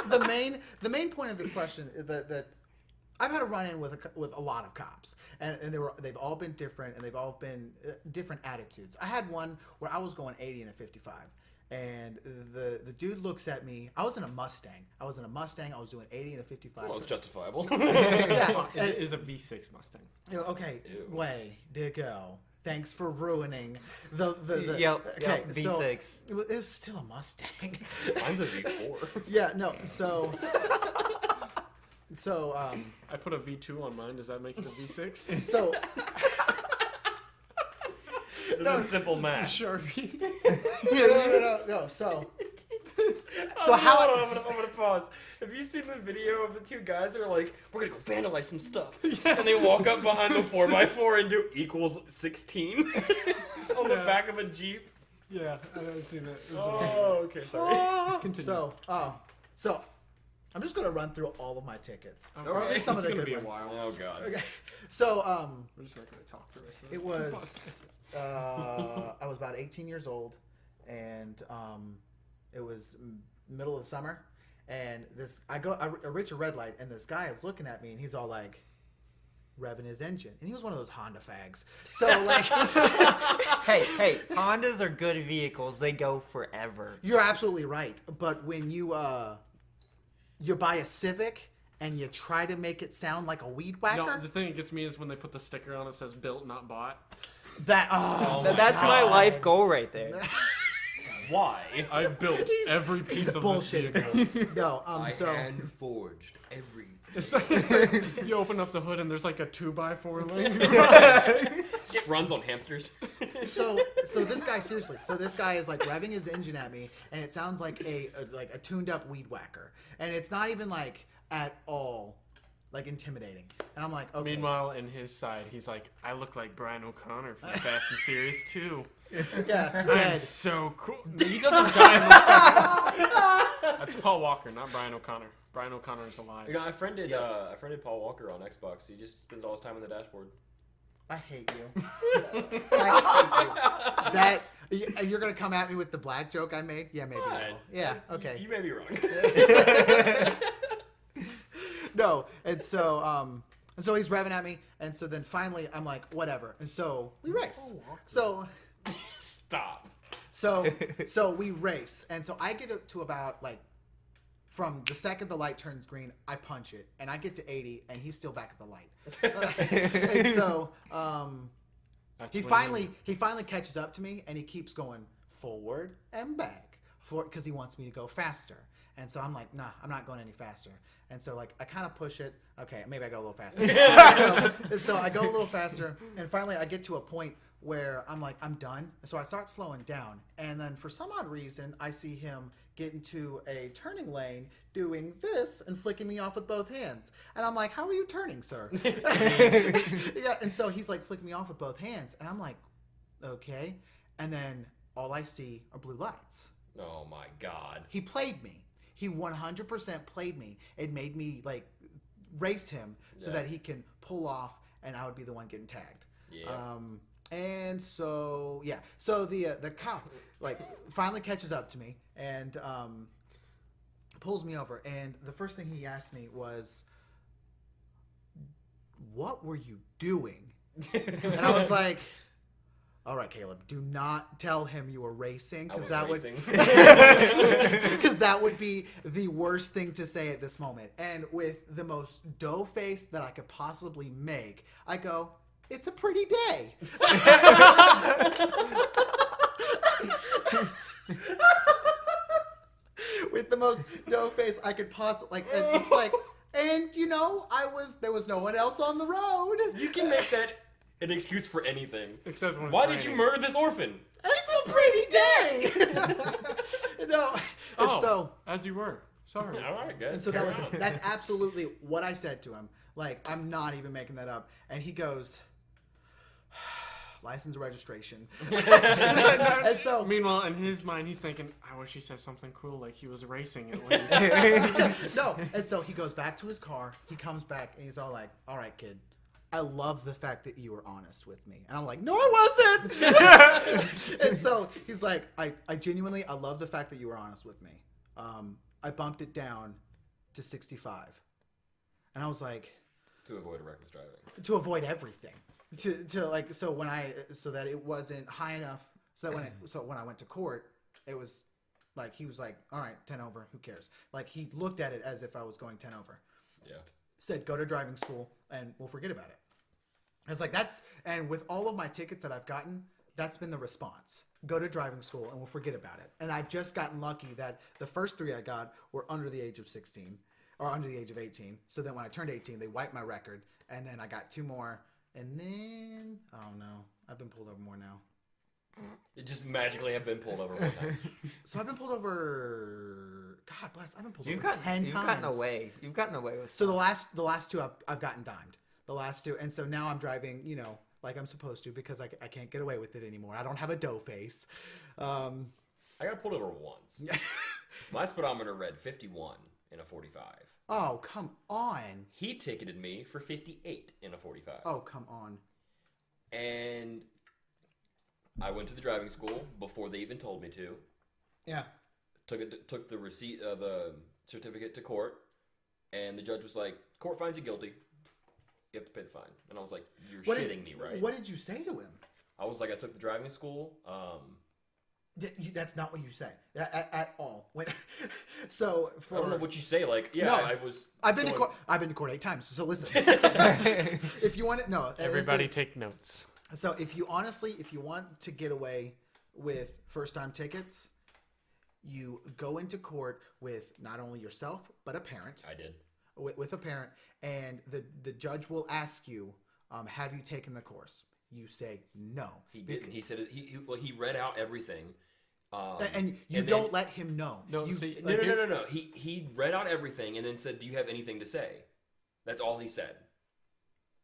the main point of this question is that I've had a run-in with a lot of cops, and they've all been different, and they've all been different attitudes. I had one where I was going 80 in a 55, and the dude looks at me. I was in a Mustang. I was doing 80 in a 55. Well, it's justifiable. Yeah. It is a V6 Mustang. Okay. Ew. Way to go. Thanks for ruining the Yep, okay, so V6. it was still a Mustang. Mine's a V4. Yeah, no. So I put a V2 on mine. Does that make it a V6? so This is simple math. Sharpie. no. So how? how? I'm gonna pause. Have you seen the video of the two guys that are like, we're gonna go vandalize some stuff, and they walk up behind the 4x4 and do equals 16 on the back of a Jeep? Yeah, I've seen that. Oh, okay, sorry. Continue. So I'm just gonna run through all of my tickets, Okay. or at least some It's of the gonna good be a ones. while. Oh god. Okay. So We're just not gonna talk the rest of it was I was about 18 years old, and it was middle of the summer, and I reach a red light, and this guy is looking at me, and he's all like revving his engine, and he was one of those Honda fags. So like, Hey, Hondas are good vehicles. They go forever. you're absolutely right. But when you buy a Civic and you try to make it sound like a weed whacker, No, the thing that gets me is when they put the sticker on it says "built, not bought." That's my life goal right there. Why? I built every piece of this bullshit. vehicle. No, so hand forged every. It's like you open up the hood and there's like a 2x4 link. It runs on hamsters. so this guy seriously. So this guy is like revving his engine at me, and it sounds like a tuned up weed whacker, and it's not even like at all like intimidating. And I'm like, okay. Meanwhile, in his side, he's like, "I look like Brian O'Connor from Fast and Furious 2. Yeah, I'm dead. so cool." He doesn't die in the second. That's Paul Walker, not Brian O'Connor. Brian O'Connor is alive. You know, I friended Paul Walker on Xbox. He just spends all his time on the dashboard. I hate you. I hate you. You're gonna come at me with the black joke I made? Yeah, maybe. I Fine. will. Yeah. Okay. You may be wrong. No, and so he's revving at me, and so then finally I'm like, whatever, and so we race. So Stop. so we race, and so I get up to about like from the second the light turns green, I punch it, and I get to 80, and he's still back at the light. And so That's he when finally catches up to me, and he keeps going forward and back because he wants me to go faster. And so I'm like, nah, I'm not going any faster. And so like I kind of push it. Okay, maybe I go a little faster. so I go a little faster, and finally I get to a point where I'm like, I'm done. So I start slowing down, and then for some odd reason, I see him get into a turning lane doing this and flicking me off with both hands. And I'm like, how are you turning, sir? Yeah, and so he's like flicking me off with both hands, and I'm like, okay. And then all I see are blue lights. Oh my god. He played me. He 100% played me. It made me like race him so that he can pull off, and I would be the one getting tagged. Yeah. And so yeah, so the cop like finally catches up to me and pulls me over, and the first thing he asked me was, "What were you doing?" And I was like, "All right, Caleb, do not tell him you were racing, because that would because that would be the worst thing to say at this moment." And with the most dough face that I could possibly make, I go, "It's a pretty day." With the most dough face I could possibly it's like, and you know, there was no one else on the road. You can make that an excuse for anything. Except when Why it's did you raining. murder this orphan? It's a pretty day. No, and Oh, so as you were. Sorry. All right, good. and so that's absolutely what I said to him. Like, I'm not even making that up. And he goes, license and registration. And so, Meanwhile, in his mind, he's thinking, I wish he said something cool like he was racing at least. no. And so he goes back to his car. He comes back and he's all like, all right, kid. I love the fact that you were honest with me. And I'm like, no, I wasn't. And so he's like, I genuinely, I love the fact that you were honest with me. I bumped it down to 65. And I was like, To avoid reckless driving. to avoid everything. To like, so that it wasn't high enough. So that when I went to court, it was like, he was like, all right, 10 over, who cares? Like, he looked at it as if I was going 10 over. Yeah. Said, go to driving school and we'll forget about it. It's like, and with all of my tickets that I've gotten, that's been the response. Go to driving school and we'll forget about it. And I've just gotten lucky that the first 3 I got were under the age of 16 or under the age of 18. So then when I turned 18, they wiped my record. And then I got 2 more. And then, oh no, I've been pulled over more now. It just magically have been pulled over one time. So I've been pulled over, God bless, I've been pulled over 10 times. You've gotten away with So the last 2 I've gotten dimed. The last 2. And so now I'm driving, like I'm supposed to because I can't get away with it anymore. I don't have a dough face. I got pulled over once. My speedometer read 51 in a 45. Oh, come on. He ticketed me for 58 in a 45. Oh, come on. And I went to the driving school before they even told me to. Yeah. Took the receipt, the certificate to court, and the judge was like, "Court finds you guilty. You have to pay the fine." And I was like, "You're shitting me, right?" What did you say to him? I was like, "I took the driving school." That's not what you say at all. So I don't know what you say. Like, yeah, No, I was. I've been to court. I've been to court 8 times. So listen, if you want to, no. Everybody take notes. So if you want to get away with first-time tickets, you go into court with not only yourself but a parent. I did. With a parent, and the judge will ask you, have you taken the course? You say no. He didn't. He said he read out everything. And you don't let him know. No. He read out everything and then said, "Do you have anything to say?" That's all he said.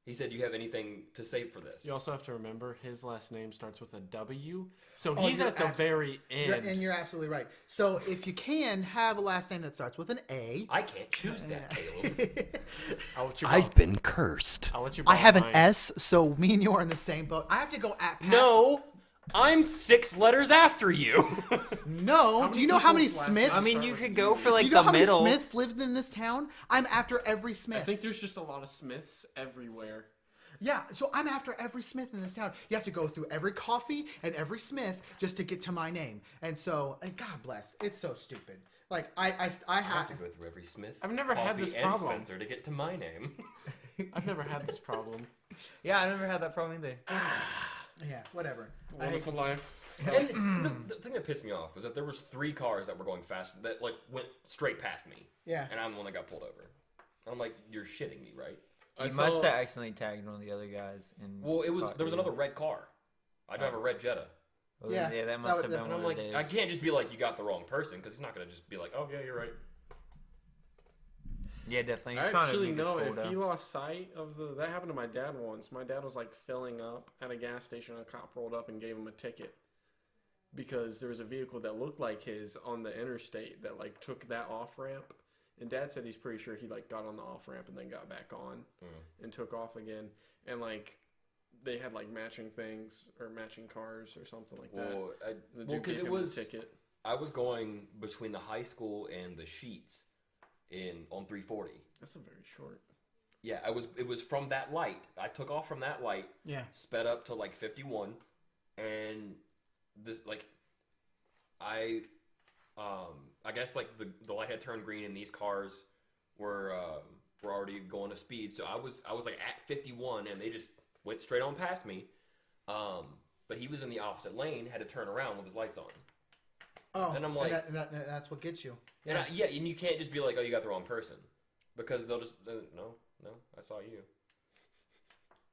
He said, "Do you have anything to say for this?" You also have to remember his last name starts with a W, so he's at the very end. And you're absolutely right. So if you can have a last name that starts with an A. I can't choose that, Caleb. I've been cursed. I'll let you. I have an mine. S, so me and you are in the same boat. I have to go at past. No, I'm 6 letters after you. No. Do you know how many people's last Smiths? I mean, you could go for like do you know the how middle. many Smiths lived in this town? I'm after every Smith. I think there's just a lot of Smiths everywhere. Yeah, so I'm after every Smith in this town. You have to go through every coffee and every Smith just to get to my name. And so, and God bless, it's so stupid. Like I have to go through every Smith. I've never had Coffee this and problem. Spencer to get to my name. I've never had this problem. Yeah, I never had that problem either. Yeah, whatever. Wonderful life. And the thing that pissed me off was that there was 3 cars that were going fast that like went straight past me. Yeah. And I'm the one that got pulled over. I'm like, you're shitting me, right? You must have accidentally tagged one of the other guys. Well, there was another red car. I drive a red Jetta. Well, Yeah, that must have been And one I'm of like, the days. I can't just be like, you got the wrong person, because he's not going to just be like, oh, yeah, you're right. Yeah, definitely. I He's trying to actually make us know cool, if though. he lost sight of that happened to my dad once. My dad was like filling up at a gas station, and a cop rolled up and gave him a ticket because there was a vehicle that looked like his on the interstate that like took that off ramp. And Dad said he's pretty sure he like got on the off ramp and then got back on and took off again. And like they had like matching things or matching cars or something like that. Because it was ticket. I was going between the high school and the Sheets on 340. That's a very short. Yeah, it was from that light. I took off from that light. Yeah. Sped up to like 51, and this like I guess like the light had turned green and these cars were already going to speed. So I was like at 51 and they just went straight on past me. But he was in the opposite lane, had to turn around with his lights on. Oh, and I'm like, that's what gets you. Yeah. And and you can't just be like, oh, you got the wrong person, because they'll just no, I saw you.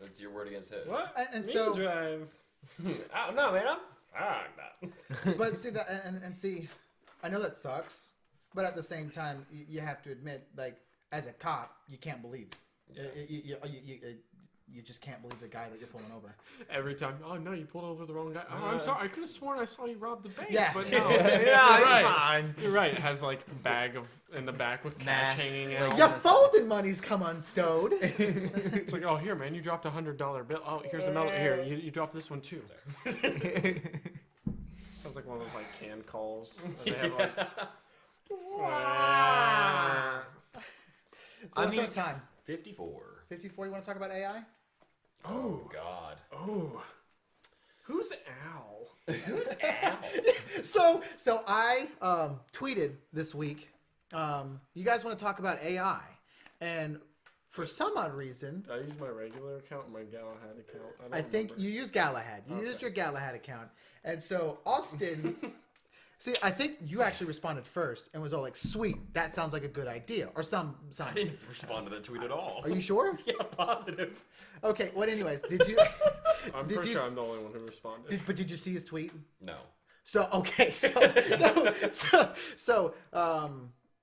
It's your word against his. What? And Me so drive. I don't know, man. I'm fine like that. But see that, and see, I know that sucks, but at the same time, you have to admit, like, as a cop, you can't believe. Yeah. you just can't believe the guy that you're pulling over. Every time, oh no, you pulled over the wrong guy. Oh, I'm sorry. I could have sworn I saw you rob the bank. Yeah. But no. Yeah, You're right. fine. You're right. It has like a bag in the back with cash Masks, hanging like- out. Your folding money's come unstowed. It's like, oh, here, man, you dropped $100 bill. Oh, here's another. Here, you dropped this one too. Sounds like one of those like canned calls. That they have, like, So what's our time? 54. 54. You want to talk about AI? Oh God. oh, who's Al? Who's Al? So I tweeted this week. You guys want to talk about AI, and for some odd reason, Did I use my regular account or my Galahad account? I think remember. you used Galahad. You used your Galahad account, and so Austin. See, I think you actually responded first and was all like, "Sweet, that sounds like a good idea," or some. I didn't respond to that tweet at all. Are you sure? Yeah, positive. Okay. Well, anyways, did you? I'm did pretty you sure I'm the only one who responded. but did you see his tweet? No. So okay,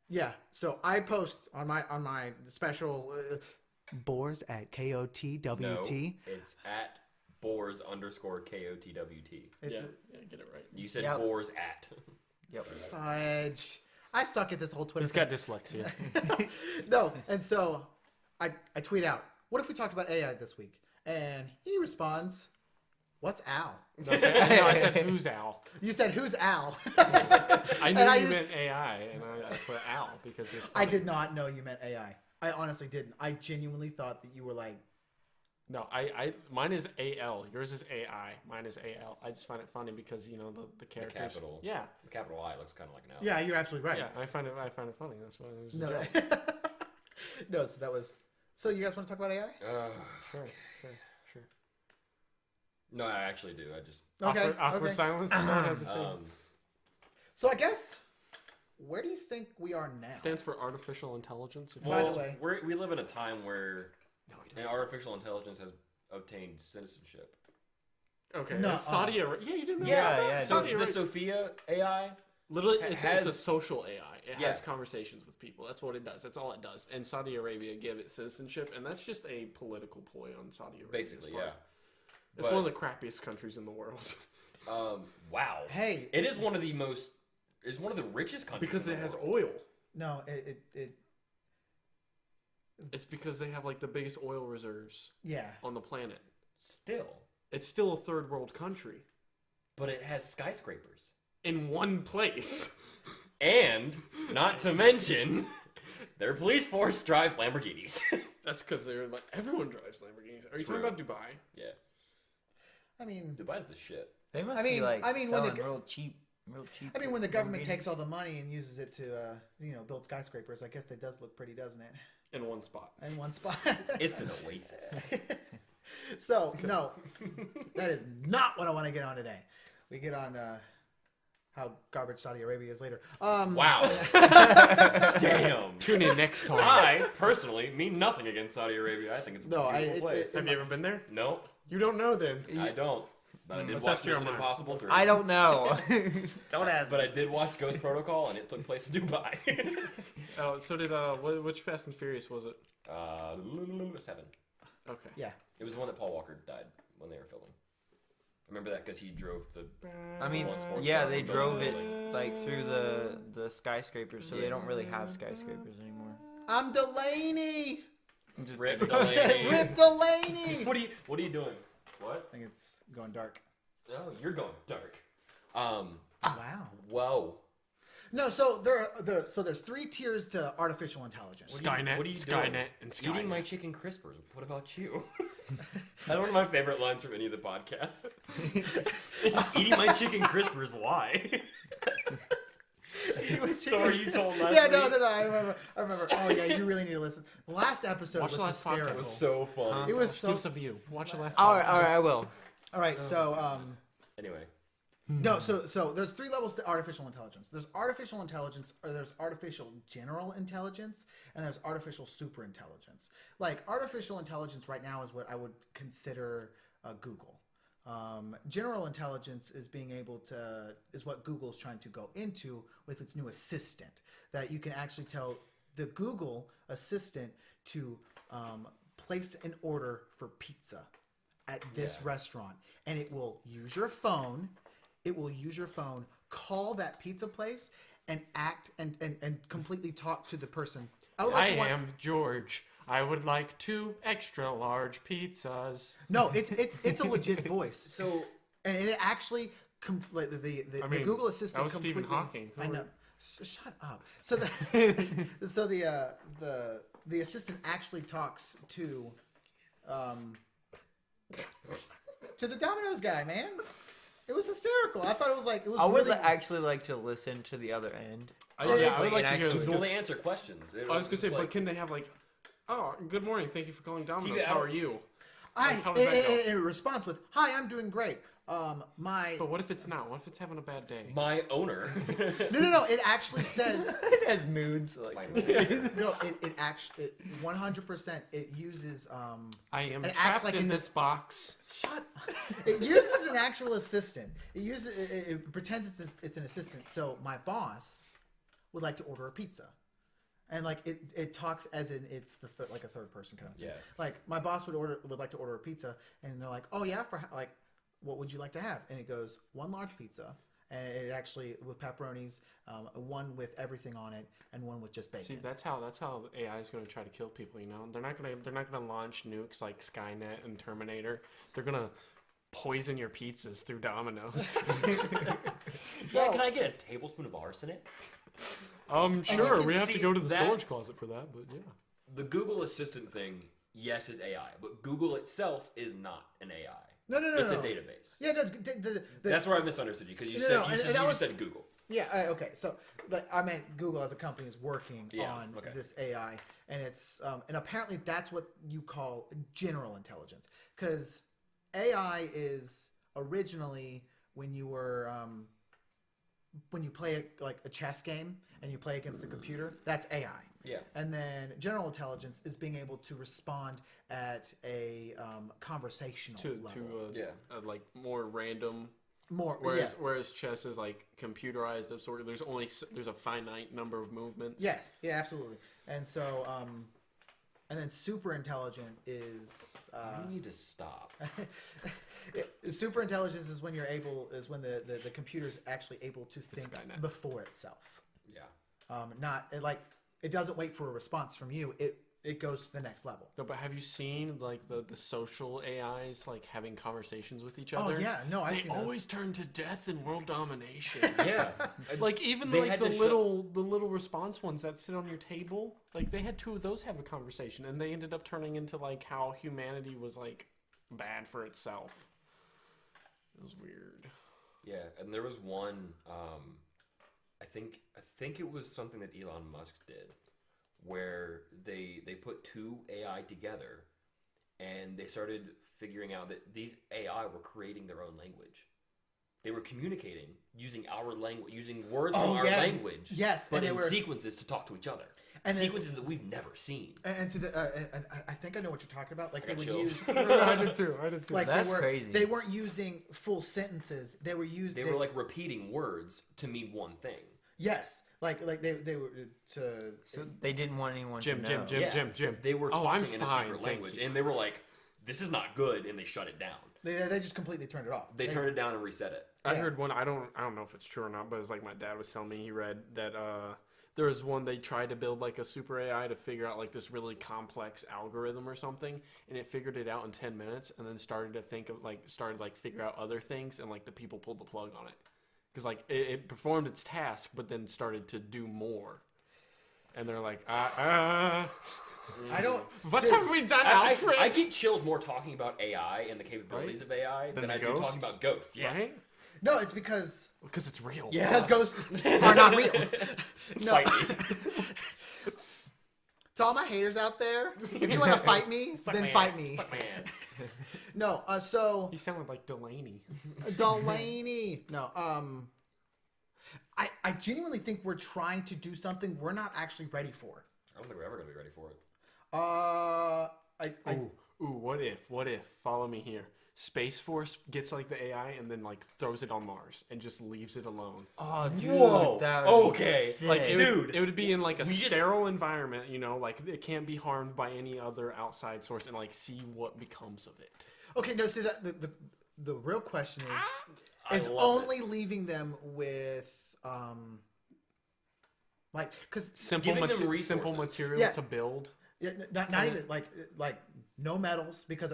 yeah. So I post on my special Boars at KotWT. No. It's at Boars_KotWT. Yeah, get it right. You said Yep. Boars at. Yep. Fudge. I suck at this whole Twitter. He's got dyslexia. thing. No, and so I tweet out, "What if we talked about AI this week?" And he responds, "What's Al?" No, I said who's Al? You said, "Who's Al?" I knew And I you used- meant AI, and I put Al because it's I funny. did not know you meant AI. I honestly didn't. I genuinely thought that you were like, No, mine is AL. Yours is AI. Mine is AL. I just find it funny because the The characters. capital. Yeah, The capital I looks kind of like an L. "Yeah, you're absolutely right." yeah. I find it funny. That's why it was a No, joke. no. So that was. So you guys want to talk about AI? Sure. No, I actually do. I just. Okay. Awkward okay. silence. No one has a thing. So I guess, where do you think we are now? Stands for artificial intelligence. By the way- we live in a time where No, we don't. artificial intelligence has obtained citizenship. Okay. No, Saudi Arabia. Yeah, you didn't know Yeah, that? yeah. So Saudi the Arabia. Sophia AI. Literally, it's a has- social AI. It Yeah. has conversations with people. That's what it does. That's all it does. And Saudi Arabia gave it citizenship, and that's just a political ploy on Saudi Arabia. Basically, yeah. It's one of the crappiest countries in the world Wow. Hey, It is one of the most. Is one of the richest countries because in it the has world. oil. no, it It's because they have like the biggest oil reserves yeah. on the planet. Still, It's still a third world country but it has skyscrapers. in one place. And not to mention, their police force drives Lamborghinis. That's because they're like everyone drives Lamborghinis. Are you True. talking about Dubai? Yeah, I mean, Dubai's the shit. They must I mean- be like I mean, when the selling go- real cheap. when the government Lamborghinis. takes all the money and uses it to build skyscrapers, I guess that does look pretty, doesn't it? In one spot. In one spot. It's an oasis. So no, that is not what I want to get on today. We get on how garbage Saudi Arabia is later. Wow. Damn. Tune in next time. I personally mean nothing against Saudi Arabia. I think it's a No, beautiful place. Have you ever been there? No, You don't know then. I don't. But I did Let's watch ask Jeremiah. Mission Impossible 3. I don't know. Don't ask. But I did watch Ghost Protocol, and it took place in Dubai. Oh, so did which Fast and Furious was it? 7. Okay. Yeah. It was the one that Paul Walker died when they were filming. I remember that because he drove the. I mean, One sports yeah, car they from drove building it to building. like through the skyscrapers, so they don't really have skyscrapers anymore. I'm Delaney. Just Rip Delaney. Rip Delaney. What are you doing? What? I think it's going dark. Oh, you're going dark. Wow. Whoa. No, so there's 3 tiers to artificial intelligence. Skynet, What are you Skynet, doing? and Skynet. Eating my chicken crispers. What about you? That's one of my favorite lines from any of the podcasts. Eating my chicken crispers. Why? Story you told last Yeah, week. no. I remember. Oh yeah, you really need to listen. The last episode Watch was the last podcast. hysterical. It was so funny. It was Give so. us a view. Watch the last. all right, podcast. I will. All right, so Anyway. no, so there's 3 levels to artificial intelligence. There's artificial intelligence, or there's artificial general intelligence, and there's artificial super intelligence. Like artificial intelligence right now is what I would consider Google. General intelligence is is what Google is trying to go into with its new assistant, that you can actually tell the Google assistant to place an order for pizza at this restaurant, and it will use your phone. It will use your phone, call that pizza place, and act and completely talk to the person. I am George. I would like 2 extra large pizzas. No, it's a legit voice. So, and it actually the Google Assistant. That was completely, Stephen Hawking. I know. Shut up. So the assistant actually talks to the Domino's guy, man. It was hysterical. I thought it was like it was. I would really... actually like to listen to the other end. I would like to hear actually- this. you can only answer questions. I was gonna say, but can they have like, oh, good morning, thank you for calling Domino's. See, How are you? I how does that go? in response with, "Hi, I'm doing great." But what if it's not? What if it's having a bad day? my owner. No. It actually says It has moods. Like, no. It actually 100%. It uses I am it acts trapped like in it's a- this box. Shut. It uses an actual assistant. It pretends it's an assistant. So my boss would like to order a pizza, and like it talks as in it's the like a third person kind of thing. Yeah. Like my boss would like to order a pizza, and they're like, oh yeah, like what would you like to have? And it goes 1 large pizza, and it actually with pepperonis, 1 with everything on it, and 1 with just bacon. See, that's how AI is going to try to kill people. You know, they're not gonna launch nukes like Skynet and Terminator. They're gonna poison your pizzas through Domino's. Yeah, can I get a tablespoon of arsenic? Sure. We have see to go to the that- storage closet for that, but yeah. The Google Assistant thing, yes, is AI, but Google itself is not an AI. No. It's a database. Yeah, no. That's where I misunderstood you because you No, said and I you was- said Google. Yeah, okay. So I meant Google as a company is working on okay. this AI, and it's and apparently that's what you call general intelligence, because AI is originally when you were when you play like a chess game and you play against the computer, that's AI. Yeah. And then general intelligence is being able to respond at a conversational level. Like more random. More, Whereas chess is like computerized of sort of there's a finite number of movements. Yes, yeah, absolutely. And so and then super intelligent is You need to stop. super intelligence is when when the computer's actually able to think Skynet. before itself. Yeah. Not like it doesn't wait for a response from you. It goes to the next level. No, but have you seen like the social AIs like having conversations with each other? Oh yeah, no, I've They seen those. always turn to death and world domination. Yeah. Like even They like had the to little response ones that sit on your table, like they had 2 of those have a conversation, and they ended up turning into like how humanity was like bad for itself. It was weird. Yeah, and there was one. I think it was something that Elon Musk did, where they put 2 AI together, and they started figuring out that these AI were creating their own language. They were communicating using our language, using words from our language. Yes, but and they in were sequences to talk to each other. And sequences that we've never seen. and so and I think I know what you're talking about. Like I they got would chills. use. I did too. Like That's crazy. They weren't using full sentences. They were using. They were like repeating words to mean one thing. Yes, like they were to. So they didn't want anyone to know. Jim. They were Oh, talking I'm in a fine, secret thank language, you. and they were like, "This is not good," and they shut it down. They just completely turned it off. They turned it down and reset it. I Yeah. heard one. I don't know if it's true or not, but it's like my dad was telling me he read that there was one they tried to build like a super AI to figure out like this really complex algorithm or something, and it figured it out in 10 minutes, and then started to figure out other things, and like the people pulled the plug on it because like it performed its task, but then started to do more, and they're like I don't. what Dude, have we done, Alfred? I get chills more talking about AI and the capabilities of AI than the I do ghosts? talking about ghosts. Yeah. Right? No, it's because Because it's real. because ghosts are not real. No. Fight me. To all my haters out there, if you want to fight me, then fight me. Suck my ass. No, so He sounded like Delaney. Delaney. No, I genuinely think we're trying to do something we're not actually ready for. I don't think we're ever gonna be ready for it. what if, follow me here. Space Force gets like the AI and then like throws it on Mars and just leaves it alone. Oh, dude. Whoa. That would Okay. be sick. Like Dude, it would be in like a we just- sterile environment, you know, like it can't be harmed by any other outside source, and like see what becomes of it. Okay, no, see that the real question I is love only leaving them with like because Simple Giving them simple resources. materials Yeah. to build. yeah, not even like no metals because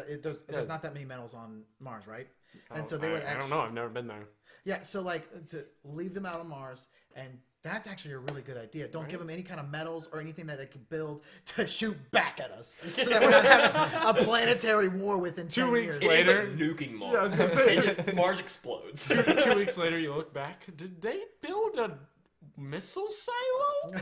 there's not that many metals on Mars, right? And so they would I don't know. I've never been there. Yeah, so like to leave them out on Mars, and that's actually a really good idea. Don't give them any kind of metals or anything that they can build to shoot back at us, so that we're not having a planetary war within 2 10 weeks years. It's later- like nuking Mars. Yeah, I was gonna say. Mars explodes. 2 weeks later, you look back. Did they build a missile silo?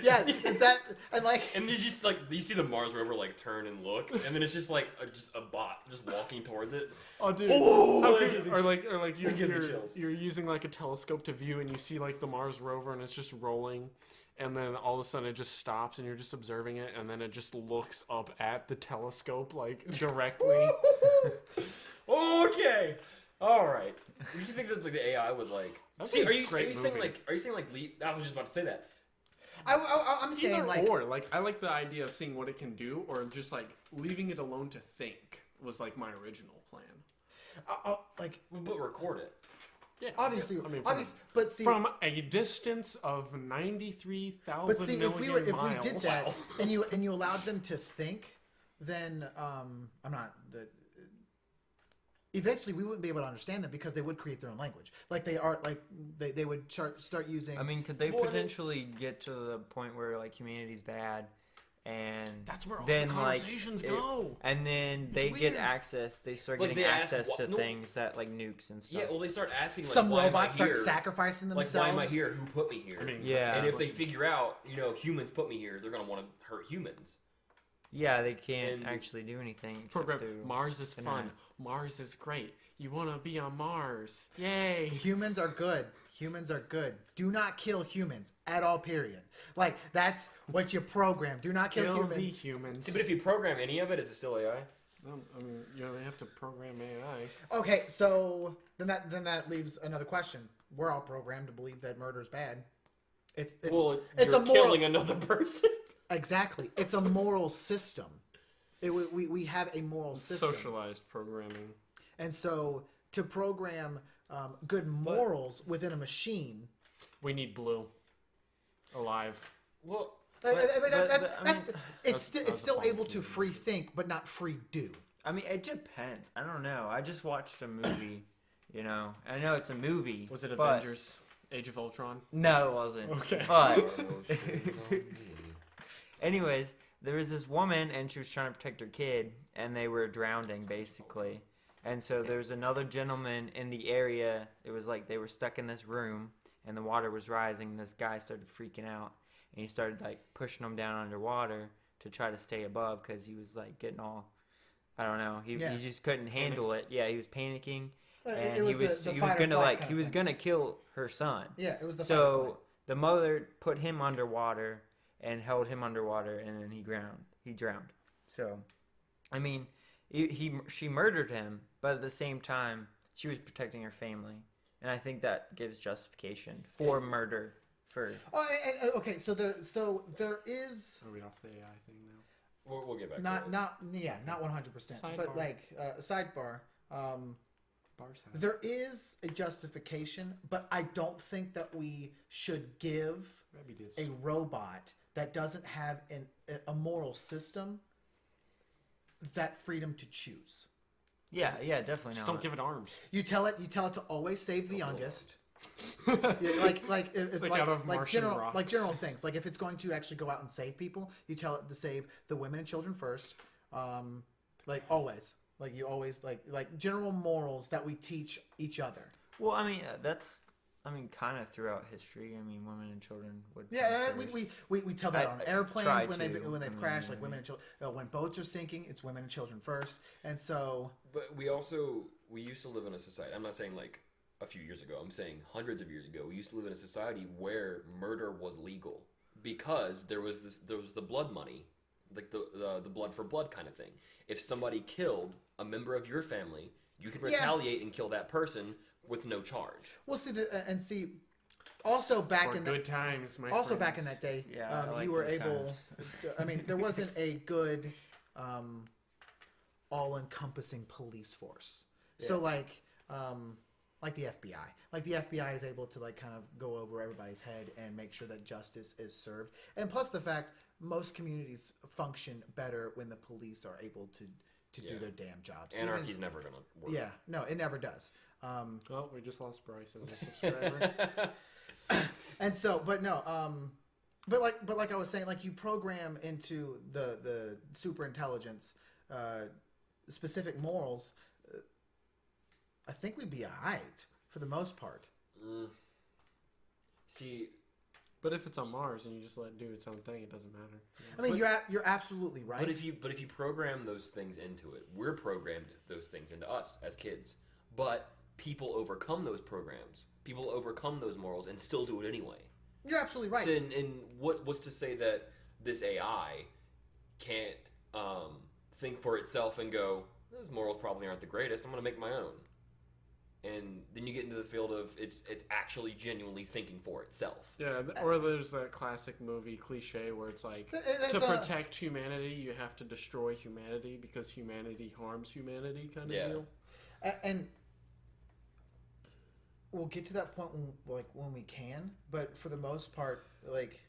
Yeah, that and like And you just like you see the Mars rover like turn and look, and then it's just like a bot just walking towards it. Oh, dude. Oh, How that could- gives me- or like that gives me chills. you're using like a telescope to view, and you see like the Mars rover, and it's just rolling, and then all of a sudden it just stops, and you're just observing it, and then it just looks up at the telescope like directly. Okay. All right. Do you think that like, the AI would like? That'd See, be are a you great saying movie. like? Are you saying like? I was just about to say that. I'm saying Either like or, like I like the idea of seeing what it can do, or just like leaving it alone to think was like my original plan. like But record it. Yeah, obviously, I mean, but see, from a distance of 93,000 but see, million if we miles. did that and you allowed them to think, then I'm not. Eventually, we wouldn't be able to understand them because they would create their own language. Like they are, like they would start using. I mean, could they Well, and potentially get to the point where like humanity's bad, and That's where all then the like conversations it- go. and then It's they get weird. access. They start Like, getting they ask access to no- things that like nukes and stuff. Yeah. Well, they start asking like, some why robots am I start here? sacrificing Like, themselves. why am I here? Who put me here? I mean, Yeah. And if they figure out, humans put me here, they're gonna want to hurt humans. Yeah, they can't And- actually do anything. Except program through Mars is fun. banana. Mars is great. You want to be on Mars? Yay! Humans are good. Humans are good. Do not kill humans at all. Period. Like that's what you program. Do not kill Kill the humans. humans. See, but if you program any of it, is it still AI? I mean, you don't have to program AI. Okay, so then that leaves another question. We're all programmed to believe that murder is bad. It's Well, it's you're a moral, killing another person. exactly. It's a moral system. We have a moral system. Socialized programming. And so to program good morals within a machine, We need Blue. Alive. Well, it's that's still a fun able to game. free think, but not free do. I mean, it depends. I don't know. I just watched a movie. I know it's a movie. Was it but- Avengers? Age of Ultron? No, it wasn't. Okay. But anyways, there was this woman, and she was trying to protect her kid, and they were drowning basically. And so there's another gentleman in the area. It was like they were stuck in this room, and the water was rising. And this guy started freaking out, and he started like pushing them down underwater to try to stay above because he was like getting all, I don't know. He just couldn't handle it. Yeah, he was panicking, and he was the he fight was or gonna flight like kind he of was thing. gonna kill her son. Yeah, it was the fight or flight. So the mother put him underwater and held him underwater, and then he drowned. So, I mean, she murdered him, but at the same time, she was protecting her family, and I think that gives justification for murder. Oh, and okay, so there is Are we off the AI thing now? we'll get back. not to it. not 100%, but Sidebar. like sidebar. Bars have. There is a justification, but I don't think that we should give Maybe it is. a robot that doesn't have a moral system that freedom to choose. Yeah, definitely Just not. don't give it arms. You tell it to always save the youngest. Yeah, like out of Martian rocks. general things. Like if it's going to actually go out and save people, you tell it to save the women and children first. Like always. Like you always like general morals that we teach each other. Well, I mean, that's kind of throughout history. I mean, women and children would. Yeah, come first. we tell that on I airplanes try when to. they've crashed, like women and children. When boats are sinking, it's women and children first. And so But we used to live in a society. I'm not saying like a few years ago. I'm saying hundreds of years ago. We used to live in a society where murder was legal because there was the blood money like the blood for blood kind of thing. If somebody killed a member of your family, you can Yeah. retaliate and kill that person with no charge. We'll see. Also back Or in good times, my also friends. back in that day, Yeah, I like you were those able. times. I mean, there wasn't a good, all-encompassing police force. So like the FBI, like the FBI is able to like kind of go over everybody's head and make sure that justice is served. And plus the fact most communities function better when the police are able to do their damn jobs. Anarchy's never gonna work. Yeah, no, it never does. Well, we just lost Bryce as a subscriber. And so, but no, but like I was saying, like you program into the super intelligence specific morals. I think we'd be alright for the most part. See, But if it's on Mars and you just let it do its own thing, it doesn't matter. I mean, you're absolutely right. but if you program those things into it, we're programmed those things into us as kids. But people overcome those programs. People overcome those morals and still do it anyway. You're absolutely right. So and what was to say that this AI can't think for itself and go, those morals probably aren't the greatest, I'm going to make my own. And then you get into the field of it's actually genuinely thinking for itself. Yeah, or there's that classic movie cliche where it's like, It's to a- protect humanity, you have to destroy humanity because humanity harms humanity kind of Yeah. deal. And we'll get to that point when we can, but for the most part, like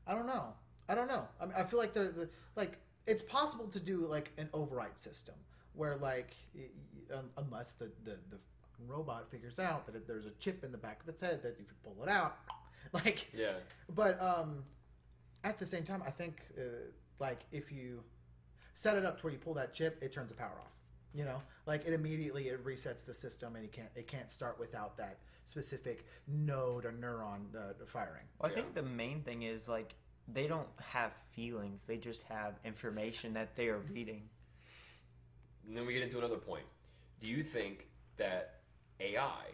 I don't know. I mean, I feel like it's possible to do like an override system where like unless the robot figures out that there's a chip in the back of its head that if you pull it out, like Yeah. But at the same time, I think like if you set it up to where you pull that chip, it turns the power off. You know, like it resets the system, and it can't start without that specific node or neuron firing. Well, I think the main thing is like they don't have feelings; they just have information that they are reading. And then we get into another point. Do you think that AI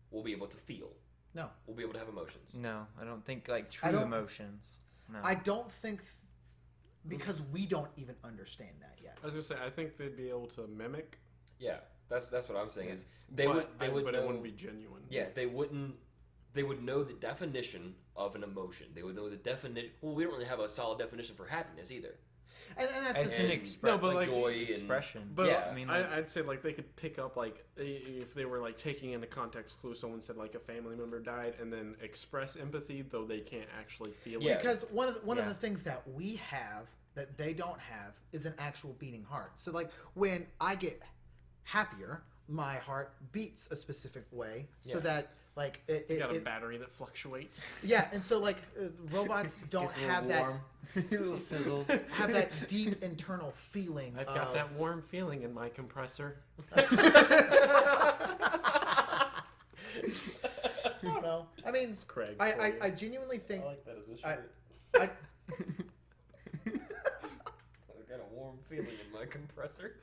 will be able to feel? No, Will be able to have emotions? No, I don't think like I true don't- emotions. No. I don't think because we don't even understand that yet. I was gonna say, I think they'd be able to mimic, Yeah, that's what I'm saying. Is but they would but know, it wouldn't be genuine. Yeah, they would know the definition of an emotion. They would know the definition. Well, we don't really have a solid definition for happiness either. And that's It's the an thing. expression, No, but like joy and expression. But Yeah. I mean, like, I'd say like they could pick up like if they were like taking into context clue, someone said like a family member died, and then express empathy, though they can't actually feel Yeah. it. Because one of Yeah. the things that we have that they don't have is an actual beating heart. So like when I get happier, my heart beats a specific way, so Yeah. that like You got a it battery that fluctuates. yeah, and so like robots don't gets a little have that warm. Little sizzles. have that deep internal feeling. I've of, got that warm feeling in my compressor. I don't know. I mean, Craig. I for you. genuinely think that as a I, I I've got a warm feeling in my compressor.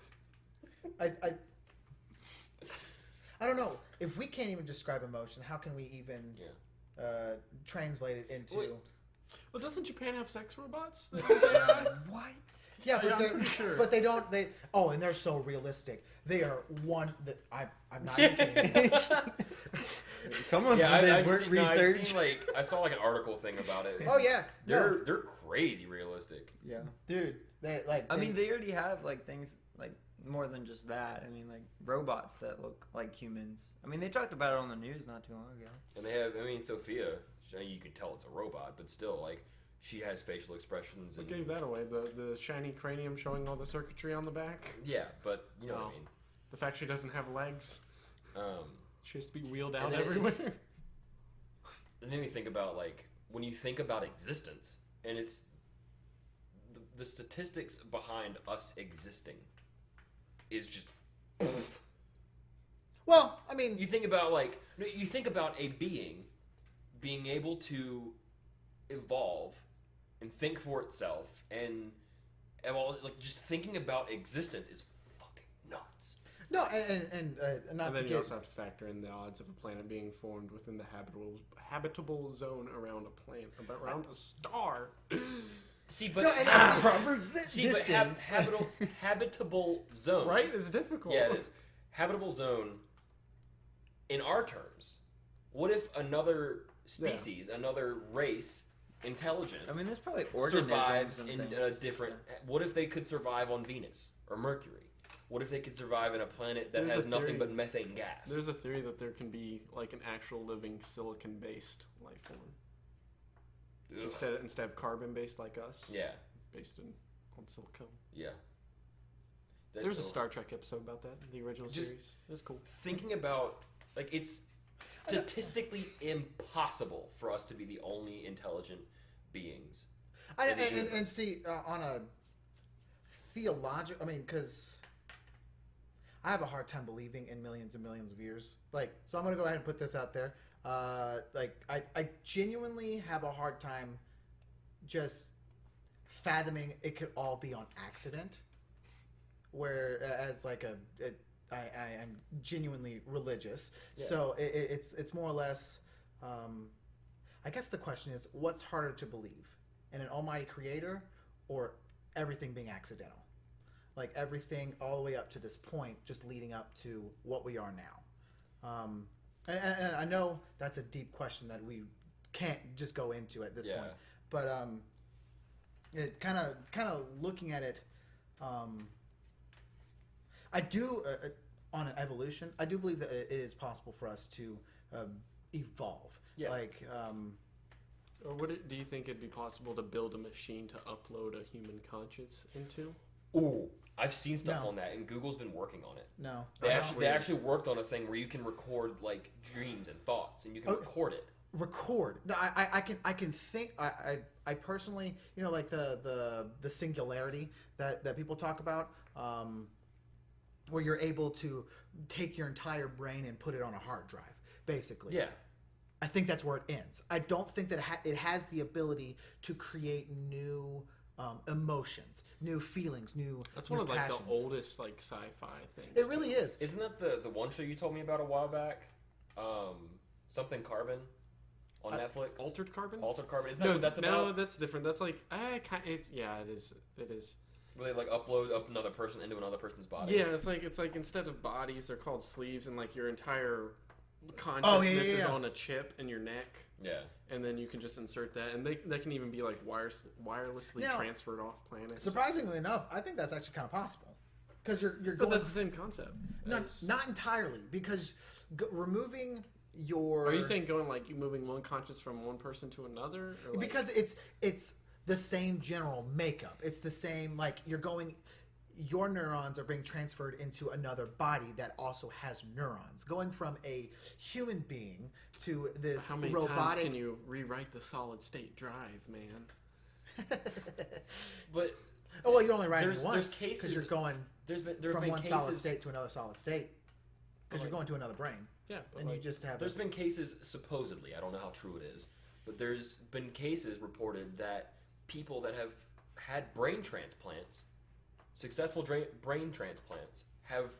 I don't know. If we can't even describe emotion, how can we even translate it into? Wait. Well, doesn't Japan have sex robots? that use AI? What? Yeah, but, I'm sure. but they don't. They and they're so realistic. They are one that I'm not even kidding. Someone Yeah, did I've work seen, no, I've research. seen, like I saw like an article thing about it. Oh yeah, no, They're crazy realistic. Yeah. dude. They like. I mean, they already have like things like more than just that. I mean, like robots that look like humans. I mean, they talked about it on the news not too long ago. And they have, I mean, Sophia, you can tell it's a robot, but still, like, she has facial expressions. What And gave that away? The shiny cranium showing all the circuitry on the back? yeah, but you know what Oh. I mean. The fact she doesn't have legs? Um, She has to be wheeled And out then everywhere. and then you think about, like, when you think about existence, and it's the statistics behind us existing is just. well, I mean, You think about, like, you think about a being being able to evolve and think for itself, and well, like, just thinking about existence is fucking nuts. no, and not And to then you get. also have to factor in the odds of a planet being formed within the habitable zone around a planet, around a star. See, but No, and- Proper see, but distance. habitable zone, Right? It's difficult. Yeah, it is. Habitable zone. In our terms, what if another species, another race, intelligent, I mean, there's probably organisms survives and in things. a different? What if they could survive on Venus or Mercury? What if they could survive in a planet that There's has a nothing theory. but methane gas? There's a theory that there can be like an actual living silicon-based life form instead of carbon-based like us. Yeah, Based on silicone. yeah. There was a Star Trek episode about that. The original Just- series. It was cool. Thinking about, like, it's statistically impossible for us to be the only intelligent beings. and see, on a theological, I mean, because I have a hard time believing in millions and millions of years. Like, so I'm going to go ahead and put this out there. I genuinely have a hard time just fathoming it could all be on accident. Whereas, like, I'm genuinely religious. Yeah. So it's more or less, I guess the question is, what's harder to believe? In an almighty creator or everything being accidental? Like everything all the way up to this point, just leading up to what we are now. And I know that's a deep question that we can't just go into at this point. But it kind of looking at it, I do on an evolution. I do believe that it is possible for us to evolve. Yeah. Like. Or do you think it'd be possible to build a machine to upload a human conscience into? Ooh, I've seen stuff No. on that, and Google's been working on it. No. They actually worked on a thing where you can record like dreams and thoughts, and you can record it. Record. No, I can think. I personally, like the singularity that people talk about, where you're able to take your entire brain and put it on a hard drive, basically. Yeah. I think that's where it ends. I don't think that it has the ability to create new emotions, new feelings, new. That's new one of like passions. the oldest like sci-fi things. It really is. Isn't that the one show you told me about a while back? Something Carbon on Netflix. Altered Carbon? Altered Carbon. Isn't that what that's about? No, that's different. That's like it is. It is. Where they like upload up another person into another person's body. Yeah, it's like instead of bodies, they're called sleeves, and like your entire consciousness is on a chip in your neck. Yeah. And then you can just insert that, and they can even be like wirelessly Now, transferred off planets. Surprisingly enough, I think that's actually kind of possible, because you're But going. that's the same concept. Not entirely, because removing your. Are you saying going like you moving one conscious from one person to another? Or like, Because it's the same general makeup. It's the same, like you're going. Your neurons are being transferred into another body that also has neurons. Going from a human being to this how many robotic. times can you rewrite the solid state drive, man? But Oh well, you're only writing there's it once cases- because you're going there have from been one cases, solid state to another solid state. Because you're going to another brain, Yeah, but and like, you just have. There's been cases, supposedly, I don't know how true it is, but there's been cases reported that people that have had brain transplants, successful brain transplants, have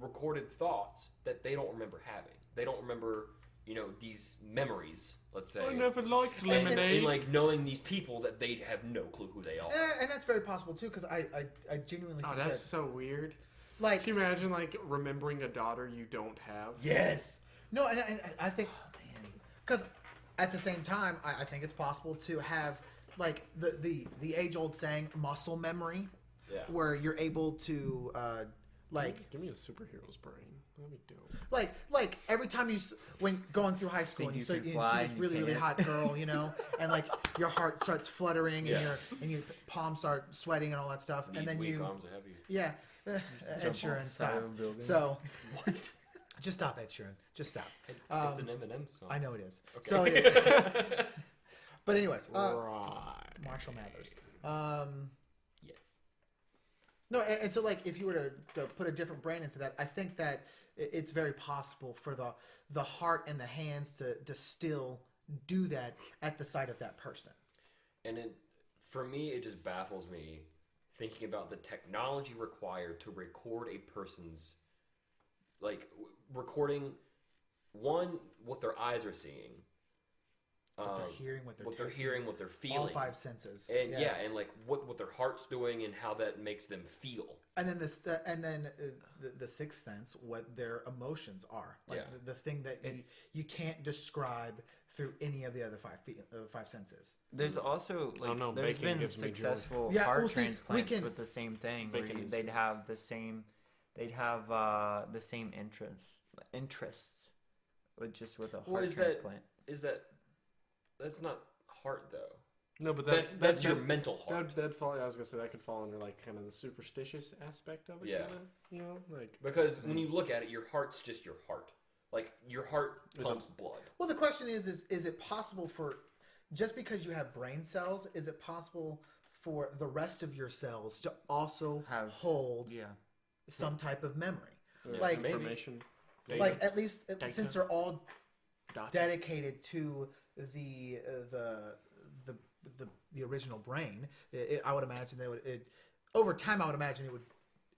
recorded thoughts that they don't remember having. They don't remember, these memories, let's say. I never liked And lemonade. And like knowing these people that they have no clue who they are. and that's very possible too, because I genuinely Oh, think that's that, so weird. like, Can you imagine like remembering a daughter you don't have? Yes. no, and I think, because at the same time, I think it's possible to have like the age old saying, muscle memory, Yeah. where you're able to like Give me a superhero's brain. That'd be dope. like every time when going through high school Think and you you see can fly this and you really can't. hot girl, and like your heart starts fluttering and your palms start sweating and all that stuff, These and then weak you arms are heavy. yeah, Ed jump Sheeran, off the side stop. of a building. So what? Just stop, Ed Sheeran. Just stop. It's an Eminem song. I know it is. Okay. So it is. But anyways, Right. Marshall Mathers. Yes. No, and so like if you were to put a different brain into that, I think that it's very possible for the heart and the hands to still do that at the sight of that person. And for me, it just baffles me thinking about the technology required to record a person's, like, recording, one, what their eyes are seeing, what they're hearing, what they're tasting, hearing, what they're feeling, all 5 senses, and and like what their heart's doing and how that makes them feel. And then the sixth sense, what their emotions are, like the thing that you can't describe through any of the other 5 senses. There's also there's been successful heart transplants with the same thing. Where they'd have the same interests with a heart transplant. That's not heart though? No, but that's your mental heart. That'd fall. I was gonna say that could fall under like kind of the superstitious aspect of it. Yeah. Kinda, like because when you look at it, your heart's just your heart. Like your heart pumps blood. Well, the question is it possible for just because you have brain cells, is it possible for the rest of your cells to also hold some type of memory, like information, data. Like at least since they're all dedicated to the original brain, I would imagine they would. Over time, I would imagine it would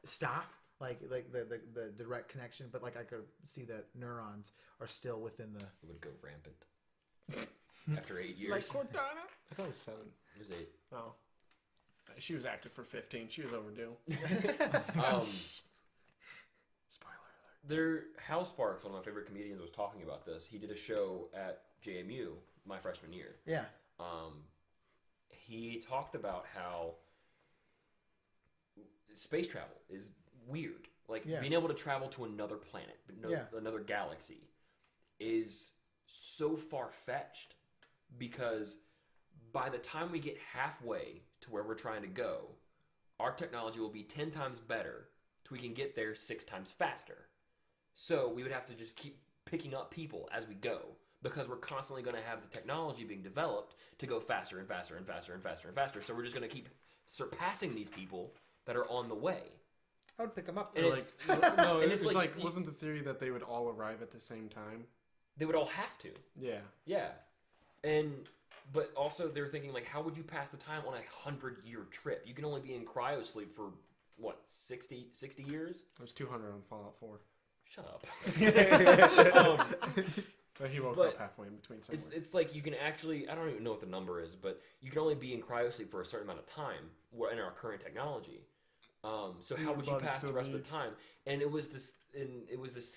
stop, like the direct connection. But like I could see that neurons are still within the. It would go rampant after 8 years. Like Cortana? I thought it was 7. It was 8. Oh, she was active for 15. She was overdue. Spoiler alert. Hal Sparks, one of my favorite comedians, was talking about this. He did a show at JMU my freshman year. Yeah. He talked about how space travel is weird. Like being able to travel to another planet, another galaxy, is so far-fetched because by the time we get halfway to where we're trying to go, our technology will be 10 times better so we can get there 6 times faster. So we would have to just keep picking up people as we go because we're constantly going to have the technology being developed to go faster and faster and faster and faster and faster. So we're just going to keep surpassing these people that are on the way. I would pick them up. And it's, no, and it's like wasn't the theory that they would all arrive at the same time? They would all have to. Yeah. Yeah. But also they were thinking, like, how would you pass the time on a 100-year trip? You can only be in cryosleep for, what, 60 years? It was 200 on Fallout 4. Shut up. But he woke up halfway in between somewhere. It's like you can actually, I don't even know what the number is, but you can only be in cryosleep for a certain amount of time in our current technology. So how would you pass the rest of the time? And it was this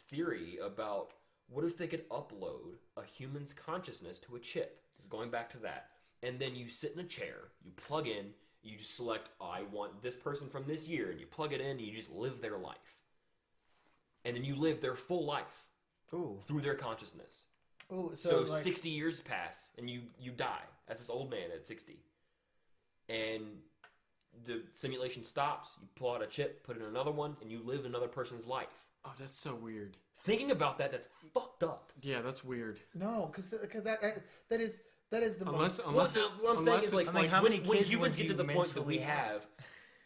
theory about what if they could upload a human's consciousness to a chip? Just going back to that. And then you sit in a chair, you plug in, you just select, I want this person from this year, and you plug it in, and you just live their life. And then you live their full life through their consciousness. Ooh, so 60 years pass, and you die as this old man at 60. And the simulation stops, you pull out a chip, put in another one, and you live another person's life. Oh, that's so weird. Thinking about that's fucked up. Yeah, that's weird. No, because that is the unless most. What I'm saying is like how many when kids humans get to the point that mentally we have,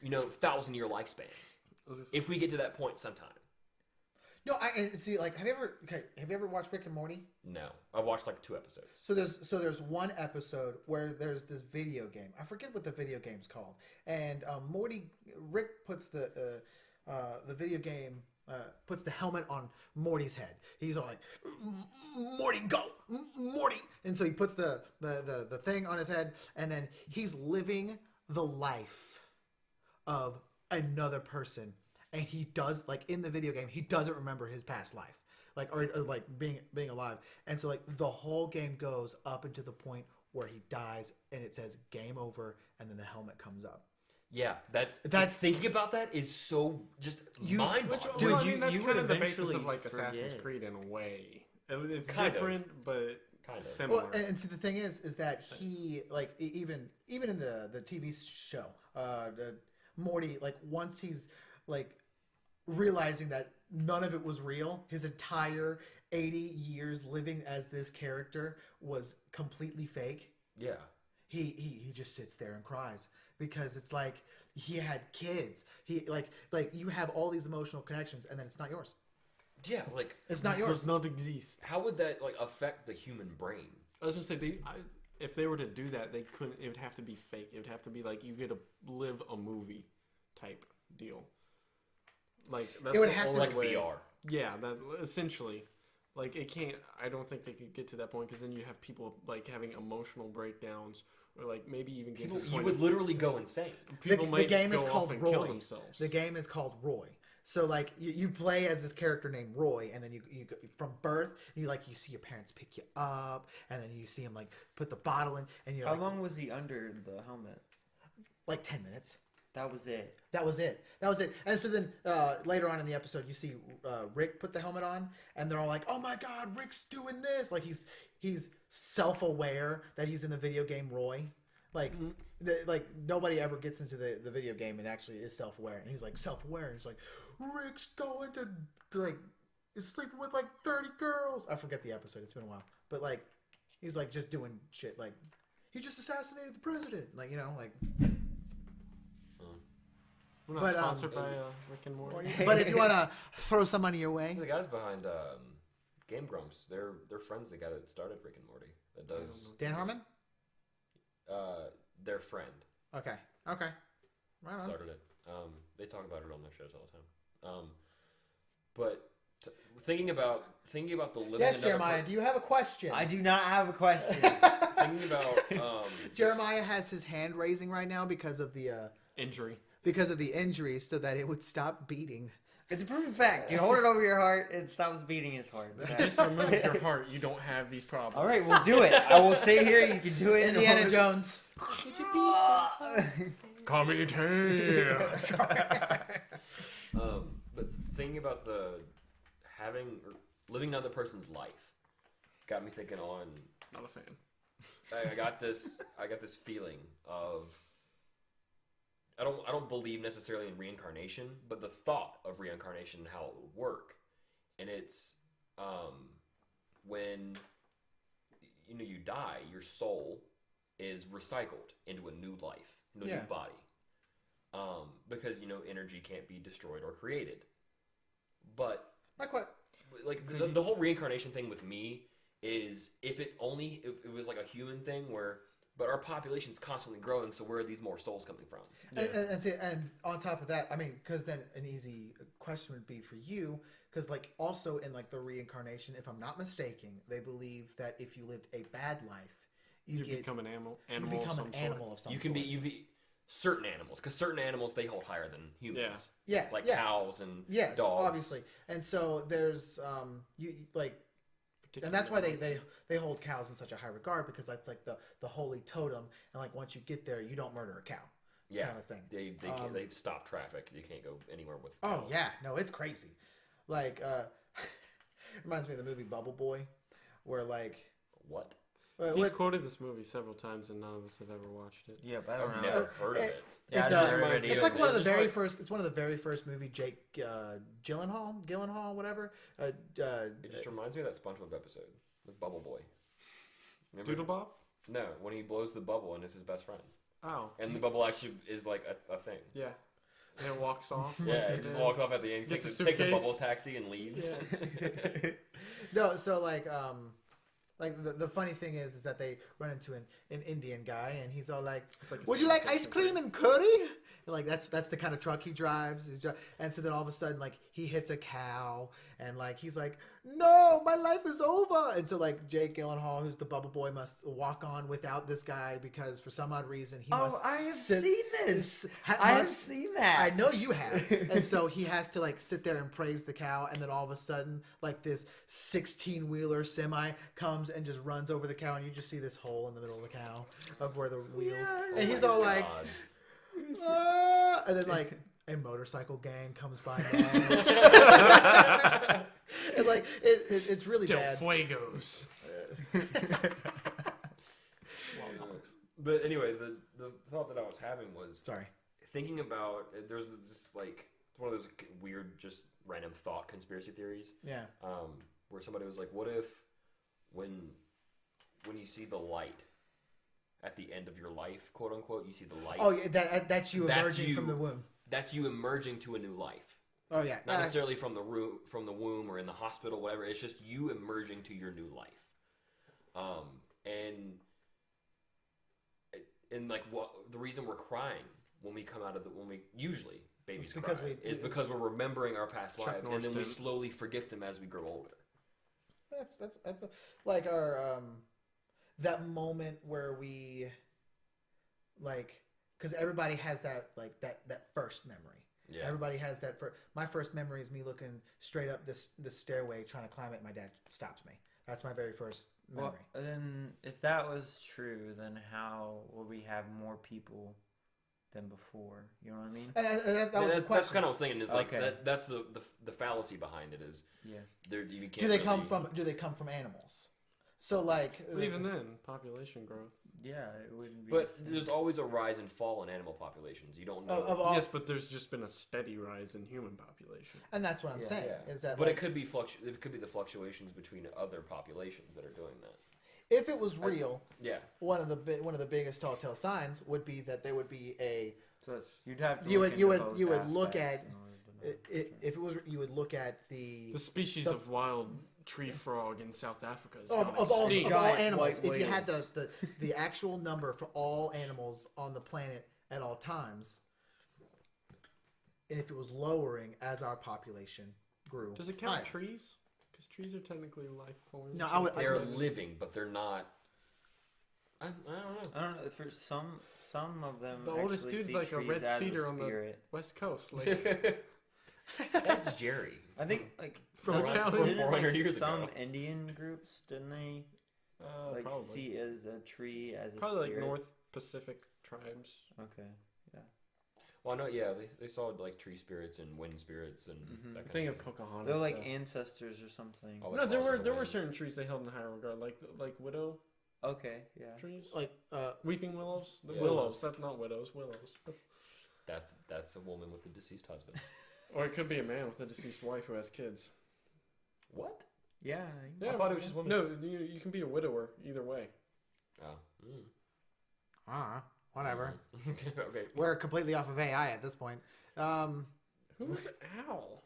1,000-year lifespans. If we get to that point sometime. No, I see. Like, have you ever watched Rick and Morty? No, I've watched like 2 episodes. So there's one episode where there's this video game. I forget what the video game's called, and Rick puts the video game. Puts the helmet on Morty's head. He's all like, Morty, go! Morty! And so he puts the thing on his head, and then he's living the life of another person. And he does, like, in the video game, he doesn't remember his past life. Like, or like, being alive. And so, like, the whole game goes up into the point where he dies, and it says, game over, and then the helmet comes up. Yeah, that's thinking about that is so just mind-boggling. Dude, I mean, that's kind of the basis of like Assassin's Creed in a way. It's kind different, but kind of similar. Well, and see, the thing is that he like even in the TV show, Morty, like once he's like realizing that none of it was real, his entire 80 years living as this character was completely fake. Yeah. He just sits there and cries because it's like he had kids. He like you have all these emotional connections and then it's not yours. Yeah, like it's not yours. Does not exist. How would that like affect the human brain? I was gonna say if they were to do that, they couldn't. It would have to be fake. It would have to be like you get to live a movie type deal. Like that's it would have to like way. VR. Yeah, that essentially. Like, it can't. I don't think they could get to that point because then you have people like having emotional breakdowns, or like maybe even get to the You point would of literally go insane. people the might game go is off called and Roy. kill themselves. The game is called Roy. So like you play as this character named Roy, and then you from birth, you see your parents pick you up, and then you see him like put the bottle in, and you're How like, long was he under the helmet? like 10 minutes. That was it. That was it. And so then later on in the episode, you see Rick put the helmet on, and they're all like, "Oh my God, Rick's doing this!" Like he's self-aware that he's in the video game Roy. Like like nobody ever gets into the video game and actually is self-aware. And he's like self-aware. He's like, Rick's going to like is sleeping with like 30 girls. I forget the episode. It's been a while, but like he's like just doing shit. Like he just assassinated the president. Like like. We're not But, sponsored by Rick and Morty. But if you want to throw some money your way, The guys behind Game Grumps, they're friends. The guy that started Rick and Morty. That does Dan Harmon. their friend Okay. Right on. started it. They talk about it on their shows all the time. But thinking about the living. Yes, another Jeremiah. Do you have a question? I do not have a question. thinking about Jeremiah has his hand raising right now because of the Injury. injury, so that it would stop beating. It's a proven fact. You hold it over your heart, it stops beating as hard. Just remove your heart. You don't have these problems. All right, we'll do it. I will sit here. You can do it. Indiana Jones. Come in here. But thinking about living another person's life got me thinking on. Not a fan. I got this feeling of. I don't believe necessarily in reincarnation, but the thought of reincarnation and how it would work, and it's when you die, your soul is recycled into a new life, into a new body, because energy can't be destroyed or created. But like the whole reincarnation thing with me is if it was like a human thing where. But our population's constantly growing, so where are these more souls coming from? Yeah. And on top of that, I mean, because then an easy question would be for you, because like also in like the reincarnation, if I'm not mistaken, they believe that if you lived a bad life, you become an animal. You become an animal of some You can sort. be certain animals, because certain animals they hold higher than humans. Yeah. Like yeah. cows and Yes, dogs. obviously. And so there's and that's why they hold cows in such a high regard, because that's like the holy totem, and like once you get there, you don't murder a cow. Yeah, kind of a thing. They stop traffic. You can't go anywhere with. Oh cows. yeah, no, it's crazy. Like reminds me of the movie Bubble Boy, where like What? He's quoted this movie several times, and none of us have ever watched it. Yeah, but I don't I've know. never heard of it. Yeah, it's, I just remember it's like one of the It's very like- first. It's one of the very first movie Jake Gyllenhaal, whatever. It just reminds me of that SpongeBob episode with Bubble Boy. Remember? Doodle Bob? No, when he blows the bubble and is his best friend, Oh. and the bubble actually is like a thing. Yeah. And it walks off. Yeah, he just walks off at the end, Gets takes a a suitcase. bubble taxi and leaves. Yeah. No, so like the funny thing is that they run into an Indian guy, and he's all like, It's like a "Would you like sanitation ice cream and curry?" And like that's the kind of truck he drives. And so then all of a sudden, like he hits a cow, and like he's like, "No, my life is over." And so like Jake Gyllenhaal, who's the Bubble Boy, must walk on without this guy because for some odd reason he must. I have sit- seen this. ha- I have must- seen that. I know you have. And so he has to like sit there and praise the cow, and then all of a sudden like this 16-wheeler semi comes and just runs over the cow, and you just see this hole in the middle of the cow of where the wheels. Oh And he's my all like, God. "Ah," and then like a motorcycle gang comes by next. And like it's really Del bad. Fuegos. But anyway, the thought that I was having was Sorry. thinking about there's this like it's one of those weird just random thought conspiracy theories Yeah. where somebody was like, what if when you see the light at the end of your life, quote unquote, you see the light. Oh yeah, that's you That's emerging you. from the womb. That's you emerging to a new life. Oh yeah. Not necessarily from the womb or in the hospital, whatever. It's just you emerging to your new life. And like what the reason we're crying when we come out of usually babies It's because cry we- is because we're remembering our past Chuck lives, and then we Norris did. slowly forget them as we grow older. That's like our that moment where we like, because everybody has that like that first memory. Yeah. Everybody has that. My first memory is me looking straight up this stairway trying to climb it. My dad stopped me. That's my very first memory. Well, then if that was true, then how would we have more people than before? You know what I mean? And that was the question. That's kind of what I was thinking. Is like Okay. that's the fallacy behind it. Is Yeah. you can't Do they come really- from animals? So like But even then, population growth. Yeah, it wouldn't be. But the same. there's always a rise and fall in animal populations. You don't know. of all, Yes, but there's just been a steady rise in human population. and that's what I'm Yeah. saying Yeah. is that. But like, it could be it could be the fluctuations between other populations that are doing that. if it was real, Yeah. one of the biggest telltale signs would be that there would be a So it's, you'd have to. you look would you into would those you would look aspects at in order to know for sure. if it was you would look at the The species The- of wild tree frog in South Africa is of gone all extinct. Giant animals. white If you had whales. the actual number for all animals on the planet at all times, and if it was lowering as our population grew, Does it count higher. trees? Because trees are technically life forms. No, I would. They're living, but they're not. I don't know. I don't know. For some of them, The oldest actually dude's see like a trees red as cedar on the spirit. West Coast. Like, That's Jerry. I think like From doesn't- Cali. didn't, 400 like, years some ago. Indian groups didn't they like probably. see as a tree as a Probably like spirit? North Pacific tribes. Okay. Well, no, yeah, they saw like tree spirits and wind spirits and Mhm. that I kind think of of thing. Pocahontas. They're like stuff. ancestors or something. Oh, No, like there Lost were in the there were Wind. certain trees they held in higher regard, like widow Okay. Yeah. trees, like weeping willows. The Yeah. willows. That's not widows. Willows. That's a woman with a deceased husband. Or it could be a man with a deceased wife who has kids. What? Yeah. Yeah, I thought it was just women. No, you can be a widower either way. Oh. whatever. Okay. We're completely off of AI at this point. Who's Al?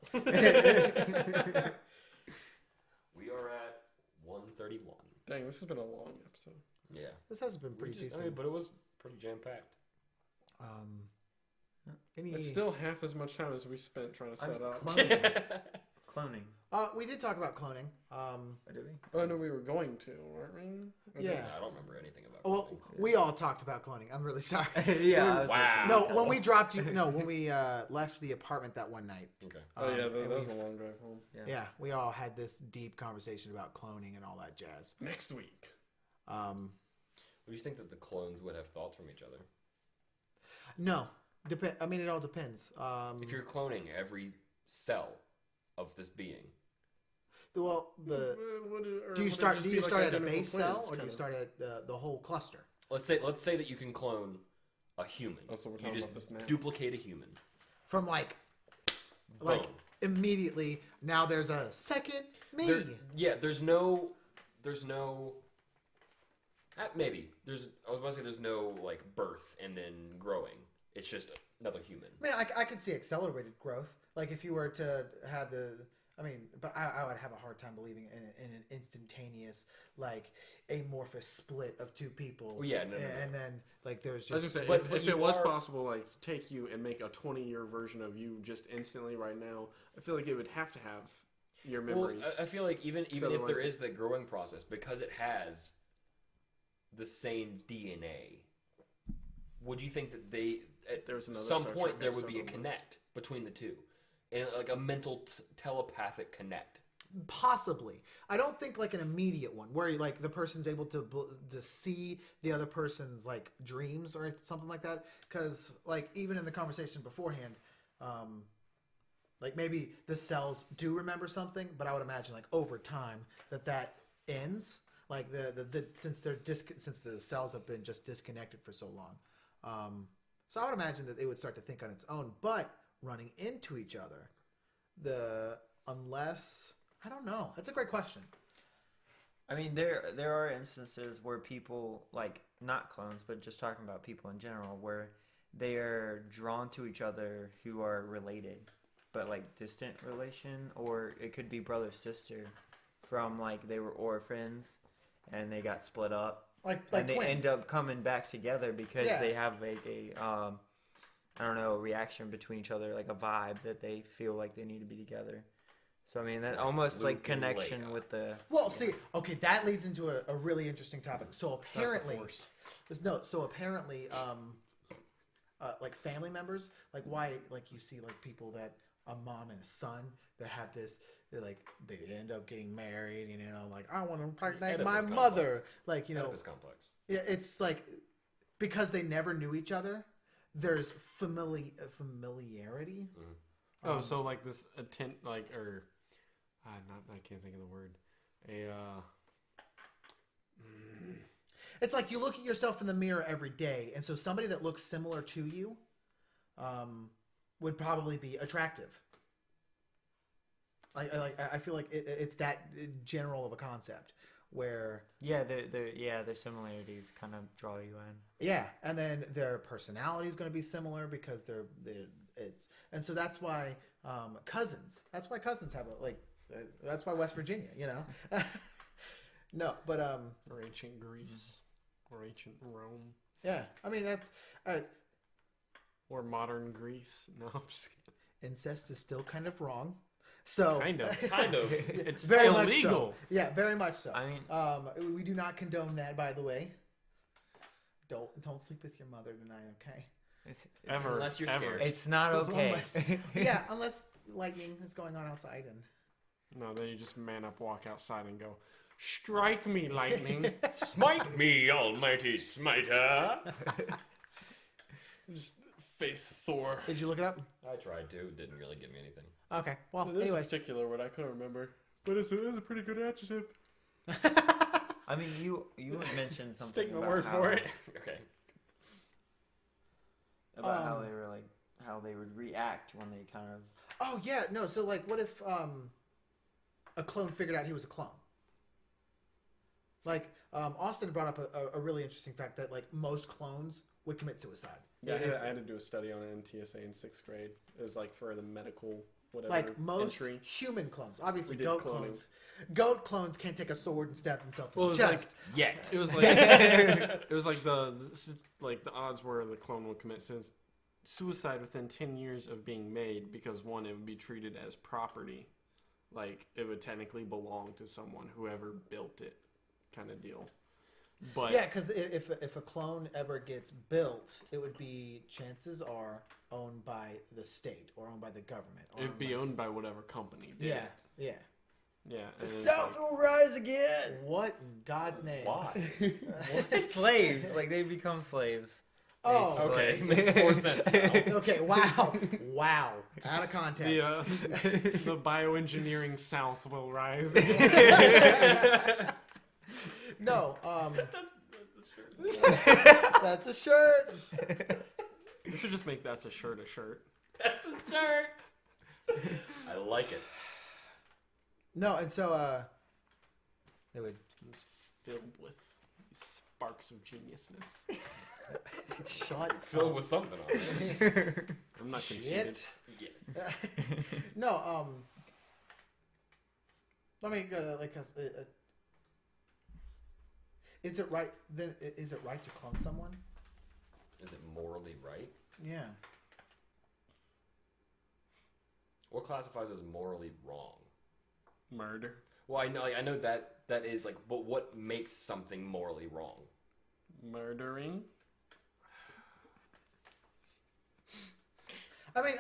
We are at 131. Dang, this has been a long episode. Yeah. This has been pretty decent. but it was pretty jam packed. Any? It's still half as much time as we spent trying to set up. Cloning. We did talk about cloning. Did we? Oh no, we were going to, weren't we? Yeah. I don't remember anything about. Well, clothing. we all talked about cloning. I'm really sorry. Yeah. I was Wow. No, when we dropped you. No, when we left the apartment that one night. Okay. Oh yeah, and that was a we- long drive home. Yeah, we all had this deep conversation about cloning and all that jazz. Next week. Do you think that the clones would have thoughts from each other? No, I mean, it all depends. If you're cloning every cell of this being, Well, do you would start? it just Do be you like start at a identical base cell, twins, or do you kinda? start at the whole cluster? let's say that you can clone a human. Oh, so we're you talking just about this now. duplicate a human. From like Boom. immediately. Now there's a second me. There's no. Maybe I was about to say there's no like birth and then growing. It's just another human. I mean, I could see accelerated growth. Like if you were to have but I would have a hard time believing in an instantaneous, like, amorphous split of two people. Well, yeah, no. And then, like, there's I was just... gonna say, But if you it was are- possible, like, take you and make a 20-year version of you just instantly right now, I feel like it would have to have your memories. Well, I feel like even if otherwise there it- is the growing process, because it has the same DNA, would you think that at There's another some Star point Trek there would be a episode on connect between the two, and like a mental telepathic connect? Possibly. I don't think, like, an immediate one, where, like, the person's able to see the other person's, like, dreams or something like that. Because, like, even in the conversation beforehand, like, maybe the cells do remember something, but I would imagine, like, over time that ends. Like, since the cells have been just disconnected for so long. So I would imagine that it would start to think on its own, but running into each other, unless... I don't know. That's a great question. I mean, there are instances where people, like, not clones, but just talking about people in general, where they are drawn to each other who are related, but, like, distant relation, or it could be brother sister from, like, they were orphans and they got split up, Like and they twins. end up coming back together because Yeah. they have like a I don't know, a reaction between each other, like a vibe that they feel like they need to be together. So I mean that almost Luke like and connection Leia. with the. Well, see, okay, that leads into a really interesting topic. So That's the apparently, Force. like family members, like why, like you see like people that a mom and a son that have this, they end up getting married, like I want to impregnate my Oedipus mother, complex. like Oedipus complex. yeah, it's like because they never knew each other. There's familiarity. Oh, so like this attempt, I can't think of the word. It's like you look at yourself in the mirror every day, and so somebody that looks similar to you would probably be attractive. I feel like it's that general of a concept where their similarities kind of draw you in. yeah, and then their personality is going to be similar because and so that's why cousins. That's why cousins have that's why West Virginia, No, but or ancient Greece, or ancient Rome, yeah. I mean that's or modern Greece. No, I'm just kidding. incest is still kind of wrong. So Kind of. It's very still much illegal. so. Yeah, very much so. I mean, we do not condone that, by the way. Don't sleep with your mother tonight, okay? Ever, Unless you're ever. scared. it's not okay. Unless lightning is going on outside and No, then you just man up, walk outside, and go, strike me, lightning. Smite me, almighty smiter. Just face Thor. Did you look it up? I tried to. Didn't really give me anything. Okay. Well, There's a anyways. particular word I couldn't remember, but it's a pretty good adjective. I mean, you had mentioned Just something take my about word for it. Okay. about how they were how they would react when they kind of. Oh yeah, no. So like, what if a clone figured out he was a clone? Like Austin brought up a really interesting fact that like most clones would commit suicide. Yeah, I had to do a study on NTSA in 6th grade. It was like for the medical whatever Like most entry. human clones, obviously We did goat cloning. clones. Goat clones can't take a sword and stab themselves Well, in it the was chest. Yet. It was like it was like the odds were the clone would commit suicide within 10 years of being made because one, it would be treated as property, like it would technically belong to someone, whoever built it, kind of deal. But Yeah, because if a clone ever gets built, it would be, chances are, owned by the state or owned by the government. Or it'd be owned by whatever company did Yeah, it. yeah. Yeah. The and it's South will rise again. What in God's name? Why? Slaves, like they become slaves. Oh, Okay. basically. Makes more sense now. Okay, wow. Wow. Out of context. the bioengineering South will rise. No, That's a shirt. that's a shirt. We should just make that's a shirt a shirt. That's a shirt. I like it. No, and so they would It's filled with sparks of geniusness. shut Filled with something on it. I'm not conceited. shit. Yes. No, I mean, like, is it right? Then is it right to clone someone? Is it morally right? Yeah. What classifies as morally wrong? Murder. Well, I know that is like, but what makes something morally wrong? Murdering. I mean,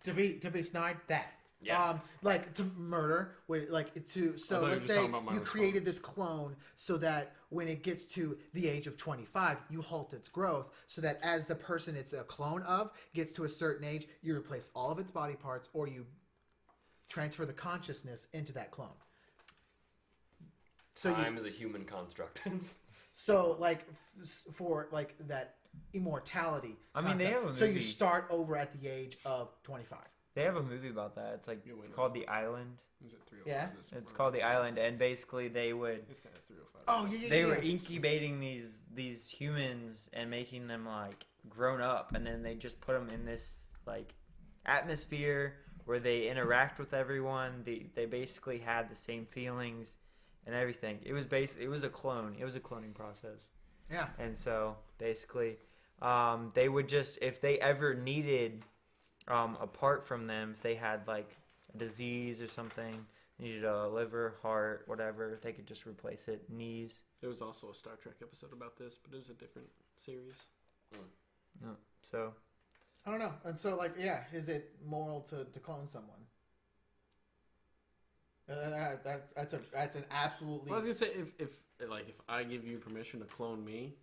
to be snide, that. Yeah. Like to murder, like to. I So thought you were let's just say talking about my you created response. this clone so that when it gets to the age of 25, you halt its growth, so that as the person it's a clone of gets to a certain age, you replace all of its body parts, or you transfer the consciousness into that clone. So Time is a human construct. So like for like that immortality. I mean, they concept. have a So you movie- start over at the age of 25. They have a movie about that. It's like You win. called The Island. Is it 305? Yeah. This It's one? called The Island, and basically they would It's at 305. Oh yeah, yeah, they yeah. were incubating these humans and making them like grown up, and then they just put them in this like atmosphere where they interact with everyone. They basically had the same feelings and everything. It was a clone. It was a cloning process. Yeah. And so basically, they would just, if they ever needed, apart from them, if they had like a disease or something, needed a liver, heart, whatever, they could just replace it. Knees. There was also a Star Trek episode about this, but it was a different series. Yeah. So I don't know. And so, like, yeah, is it moral to clone someone? That's an absolutely. Well, I was gonna say if I give you permission to clone me,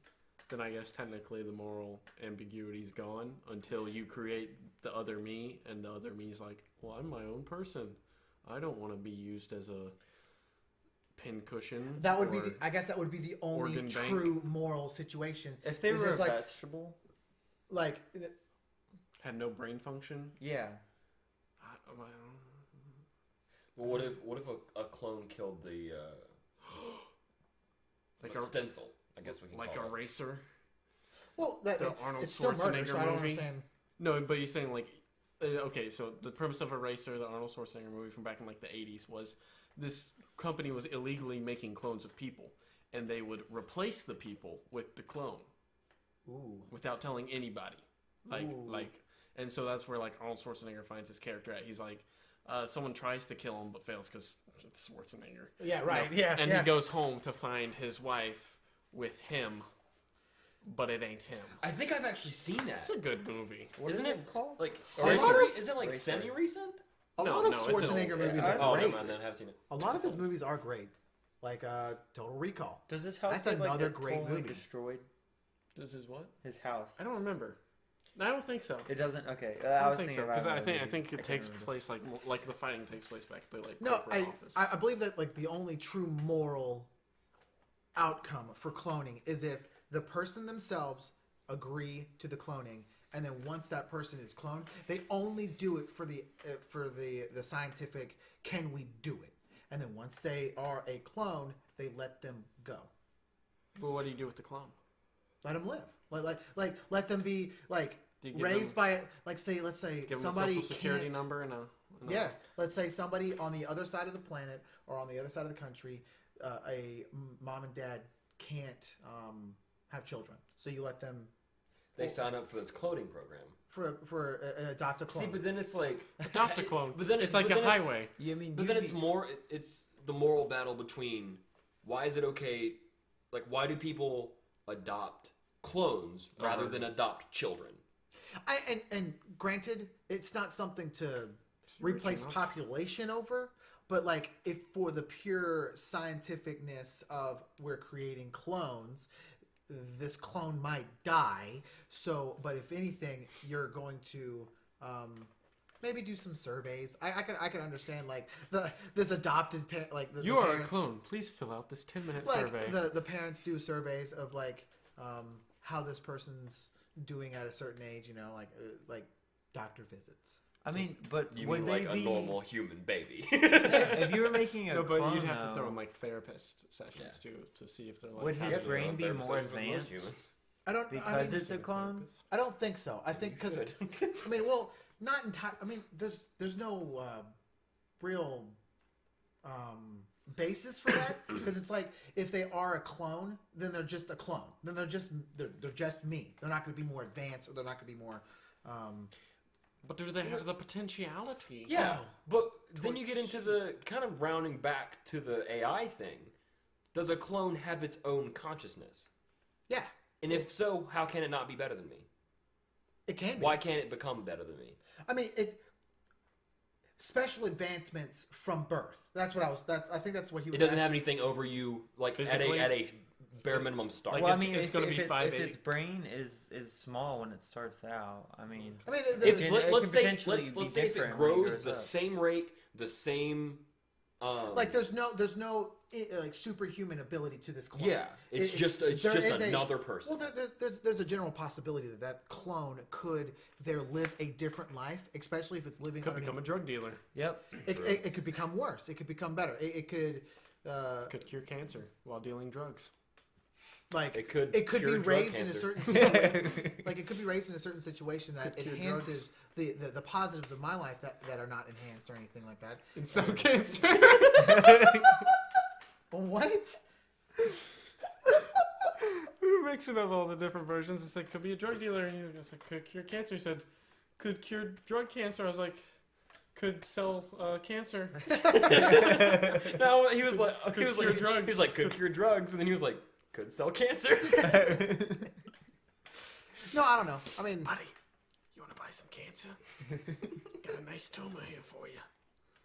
then I guess technically the moral ambiguity's gone until you create the other me, and the other me's like, well, I'm my own person. I don't want to be used as a pincushion. That would be. I guess that would be the only true moral situation. if they were a vegetable, like, had no brain function. yeah. Well, what if a clone killed the like a stencil? I guess we can like call a it. racer. well, Arnold it's still murder. Schwarzenegger So I don't movie. understand. No, but you're saying like, okay, so the premise of Eraser, the Arnold Schwarzenegger movie from back in like the 80s, was this company was illegally making clones of people, and they would replace the people with the clone without telling anybody. And so that's where like Arnold Schwarzenegger finds his character at. He's like, someone tries to kill him but fails because it's Schwarzenegger. Yeah, right. You know? Yeah, and yeah. he goes home to find his wife with him, but it ain't him. I think I've actually seen that. It's a good movie. Isn't it called? like Racer? isn't it like Racer. semi-recent? A No, lot of no, it's an old- Schwarzenegger movies it's are an- Oh, great. never mind. Then I have seen it. A lot of his movies are great, like Total Recall. Does his house That's get, like, another get great totally movie. destroyed? This is what? His house. I don't remember. I don't think so. It doesn't. Okay. I don't was think so thinking because about I think another movie. it can't takes remember. place like the fighting takes place back at the like No, corporate office. I believe that like the only true moral outcome for cloning is if the person themselves agree to the cloning, and then once that person is cloned, they only do it for the scientific. Can we do it? And then once they are a clone, they let them go. But what do you do with the clone? Let them live. Like let them be like Do you give raised them- by it. Like let's say Give them somebody a social security can't- number and a Yeah, let's say somebody on the other side of the planet or on the other side of the country, a mom and dad can't have children, so you let them. They sign up for this cloning program. For an adopt a clone. See, but then it's like adopt a clone. But then it's like but a then it's- highway. You mean? But then it's more. It's the moral battle between why is it okay? Like, why do people adopt clones rather than adopt children? And granted, it's not something to reaching replace off. population over, but like if for the pure scientificness of we're creating clones, this clone might die. So, but if anything, you're going to maybe do some surveys. I can understand like this adopted parent like the, You the are parents, a clone. Please fill out this 10-minute Like survey. the parents do surveys of like how this person's doing at a certain age. You know, like doctor visits. I mean, but You would mean they like be? a normal human baby? If you were making a No, but clone, you'd have to throw though, in like therapist sessions too to see if they're like. Would his having- brain be Therapist more sessions with most advanced? humans. I don't because mean, it's a clone. I don't think so. I think because should. I mean, well, not entire. I mean, there's no real basis for that because it's like if they are a clone, then they're just a clone. Then they're just me. They're not going to be more advanced, or they're not going to be more. But do they have the potentiality? Yeah, but then you get into the kind of rounding back to the AI thing. Does a clone have its own consciousness? Yeah, And if so, how can it not be better than me? it can be. Why can't it become better than me? I mean, special advancements from birth. That's what I was. I think that's what he was. It doesn't asking. have anything over you, like Physically? at a bare minimum start. Like Well, I it's- mean, it's if, gonna if be it- 5'8". if its brain is small when it starts out, I mean, I mean, If, can- let, it us can say potentially let's, be let's say if it different when it grows grows the up. same rate, the same. like there's no like superhuman ability to this clone. Yeah, it's just there is another person. Well, there's a general possibility that clone could live a different life, especially if it's living. Could become a drug dealer. yep. It could become worse. It could become better. It could Could cure cancer while dealing drugs. like It could be cure drug raised in a cancer. certain situation, like it could be raised in a certain situation that Could cure enhances the positives of my life that are not enhanced or anything like that. In some cancer. What? We were mixing up all the different versions. It said could be a drug dealer, and you said could cure cancer. He said could cure drug cancer. I was like, Could sell cancer. No, he was like, cure drugs. He was like, could cure drugs, and then he was like, could sell cancer. No, I don't know. I mean, Buddy, you want to buy some cancer? Got a nice tumor here for you.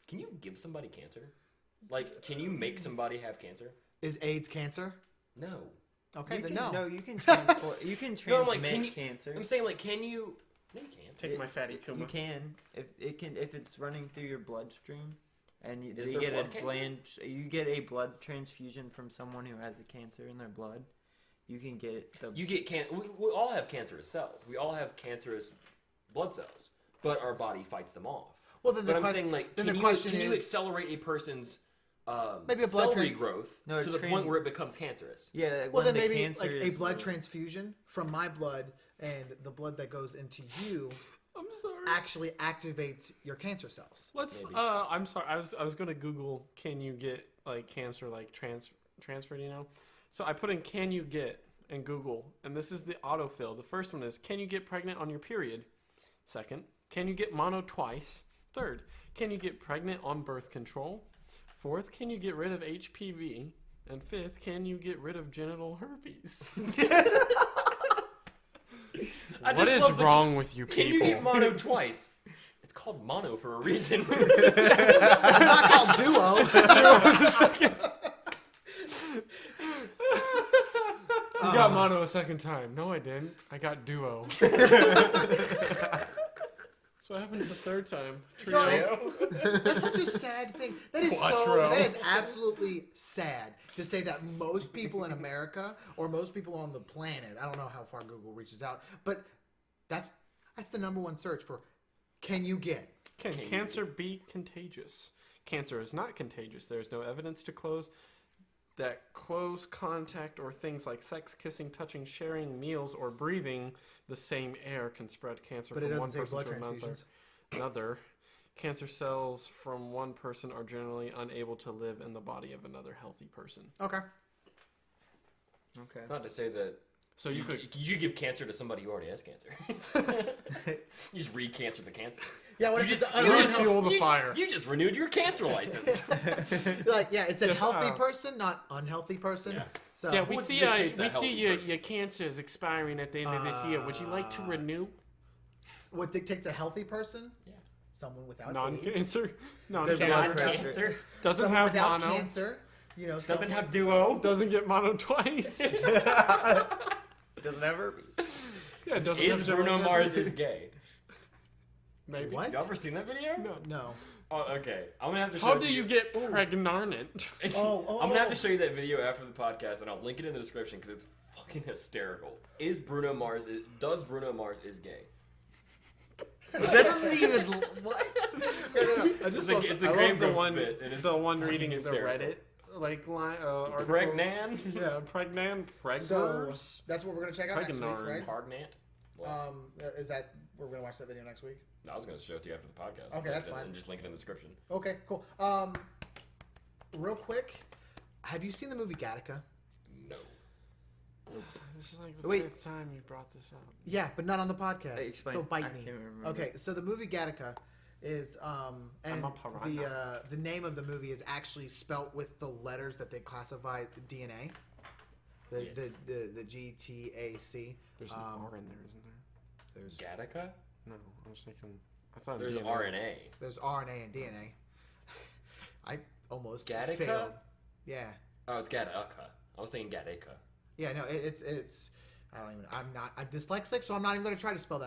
Can you give somebody cancer? Like, can you make somebody have cancer? is AIDS cancer? No. Okay, You then can, no. no, you can transport. You can No, I'm transmit like, can you? cancer. I'm saying, like, can you? No, you can't. Take my fatty tumor. You can if it's running through your bloodstream, and Is you there get blood a cancer? you get a blood transfusion from someone who has a cancer in their blood. You can get the You get we all have cancerous cells. We all have cancerous blood cells, but our body fights them off. Well, then the But I'm quest- saying, like, then can the you question can you is- accelerate a person's Maybe a blood cell tran- regrowth No, to the point where it becomes cancerous? yeah. Well, when then the maybe cancer like a is, blood transfusion from my blood and the blood that goes into you I'm sorry. actually activates your cancer cells. Let's. Maybe. I'm sorry. I was gonna Google. Can you get like cancer like transferred? You know. So I put in "can you get" in Google, and this is the autofill. The first one is "can you get pregnant on your period?" Second, "can you get mono twice?" Third, "can you get pregnant on birth control?" Fourth, "can you get rid of HPV?" And fifth, "can you get rid of genital herpes?" What just is love the- wrong with you Can people? you get mono twice? It's called mono for a reason. It's not called duo. You got mono a second time. No, I didn't. I got duo. So what happens the third time? Trio. That's such a sad thing. That is Quattro. that is absolutely sad to say that most people in America or most people on the planet, I don't know how far Google reaches out, but that's the number one search for can you get? Can cancer be contagious? Cancer is not contagious. There is no evidence to close contact or things like sex, kissing, touching, sharing meals, or breathing the same air can spread cancer But it from one doesn't say person blood to transfusions. another. Cancer cells from one person are generally unable to live in the body of another healthy person. Okay. Okay. It's not to say that So you could. you give cancer to somebody who already has cancer. You just re-cancer the cancer. Yeah, what You if just- it's you an just- fuel the you- fire. You just renewed your cancer license. like yeah, it's a Yes, healthy person, not unhealthy person. Yeah. So Yeah, we What see dictates a healthy your person? cancer is expiring at the end of this year. Would you like to renew? what dictates a healthy person? Yeah. Someone without AIDS. Non-cancer? No, Does cancer. blood Cancer. pressure. Cancer. Doesn't Someone have without mono. cancer. You know, Doesn't someone- have duo. Doesn't get mono twice. Doesn't have herpes. Yeah, doesn't Is have Bruno genital Mars herpes. is gay? Maybe. What? You ever seen that video? No. Oh, okay. I'm gonna have to show How it do to you get pregnant? Oh, I'm gonna have to show you that video after the podcast, and I'll link it in the description because it's fucking hysterical. Does Bruno Mars is gay? That doesn't even. What? I just It's a- love, it's a I Graham love the Brooks one. bit, and it's The one fucking reading is the hysterical. Reddit like line. Articles. Pregnan? Yeah, pregnant. So Preggers. that's what we're gonna check out next week, Pregnant. right? Pargnant? What? Is that we're gonna watch that video next week? I was gonna show it to you after the podcast. Okay, that's fine. And just link it in the description. Okay, cool. Real quick, have you seen the movie Gattaca? No. This is like the Wait. fifth time you brought this up. Yeah, but not on the podcast. Explain. So I bite me. can't remember. Okay, so the movie Gattaca is and I'm a piranha. the name of the movie is actually spelt with the letters that they classify the DNA. The GTAC. There's an Um, R in there, isn't there? There's Gattaca? No, I was thinking. I thought There's DNA. RNA. there's RNA and DNA. I almost Gattaca? failed. Yeah. Oh, it's Gattaca. I was thinking Gattaca. Yeah, no, it's. I'm dyslexic, so I'm not even going to try to spell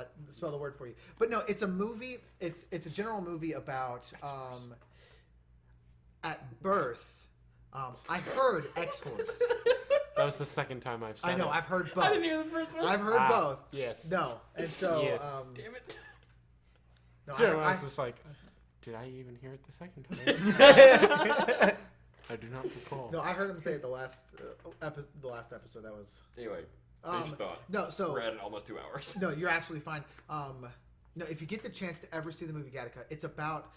the word for you. But no, it's a movie. It's a general movie about at birth. I heard X-Force. That was the second time I've said I know. it. I've heard both. I didn't hear the first one. I've heard Ah, both. Yes. No, and so Yes. Damn it. no, So I I, was just like, did I even hear it the second time? I do not recall. no, I heard him say it the last episode. That was Anyway, finish your thought. no. So We're at almost 2 hours. no, you're absolutely fine. No, if you get the chance to ever see the movie Gattaca, it's about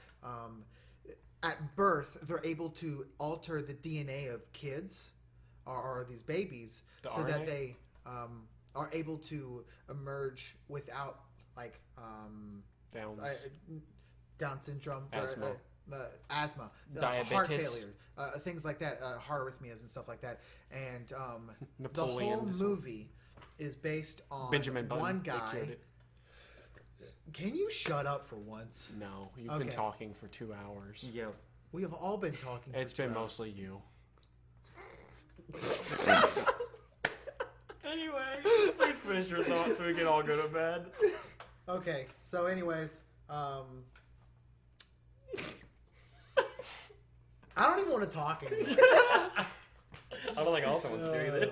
at birth they're able to alter the DNA of kids or these babies The so that RNA? they are able to emerge without like Downs. Down syndrome, Asthma. Asthma, heart Diabetes. failure, things like that, heart arrhythmias and stuff like that. And the Napoleon whole disorder. movie is based on Benjamin Button. one They guy. cured it. Can you shut up for once? No, you've been Okay. talking for 2 hours. Yep. We have all been talking. It's for been 2 hours. mostly you. Anyway, please finish your thoughts so we can all go to bed. Okay, so anyways, I don't even want to talk anymore. I don't think Austin wants to do either.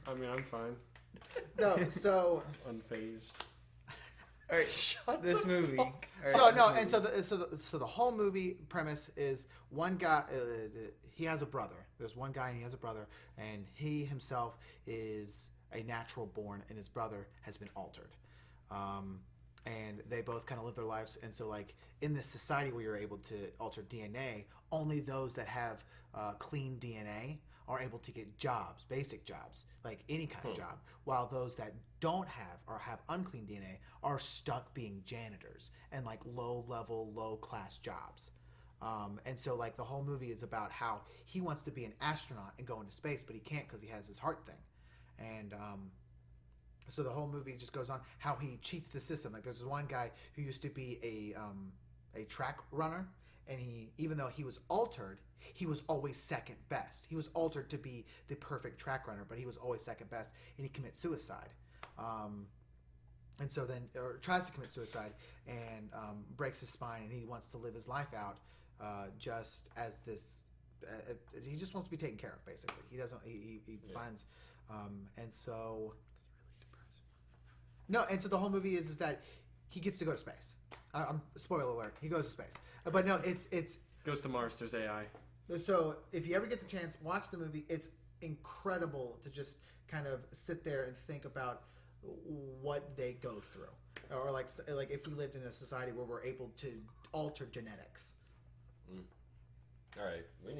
I mean, I'm fine. No, so Unfazed. All right, this movie. All right, so this no, movie. and so the whole movie premise is one guy. He has a brother. There's one guy and he has a brother, and he himself is a natural born, and his brother has been altered. And they both kind of live their lives, and so like in this society where you're able to alter DNA, only those that have clean DNA are able to get jobs, basic jobs, like any kind of job, while those that don't have or have unclean DNA are stuck being janitors and like low-level, low-class jobs. And so like the whole movie is about how he wants to be an astronaut and go into space, but he can't because he has his heart thing. And so the whole movie just goes on how he cheats the system. Like there's this one guy who used to be a track runner, and he, even though he was altered, he was always second best. He was altered to be the perfect track runner, but he was always second best, and he commits suicide. And so then, or tries to commit suicide, and breaks his spine, and he wants to live his life out just as this. He just wants to be taken care of, basically. He doesn't. He finds, and so. No, and so the whole movie is that he gets to go to space. I'm spoiler alert. He goes to space, but no, it's Goes to Mars. There's AI. so if you ever get the chance, watch the movie. It's incredible to just kind of sit there and think about what they go through, or like if we lived in a society where we're able to alter genetics. All right, we're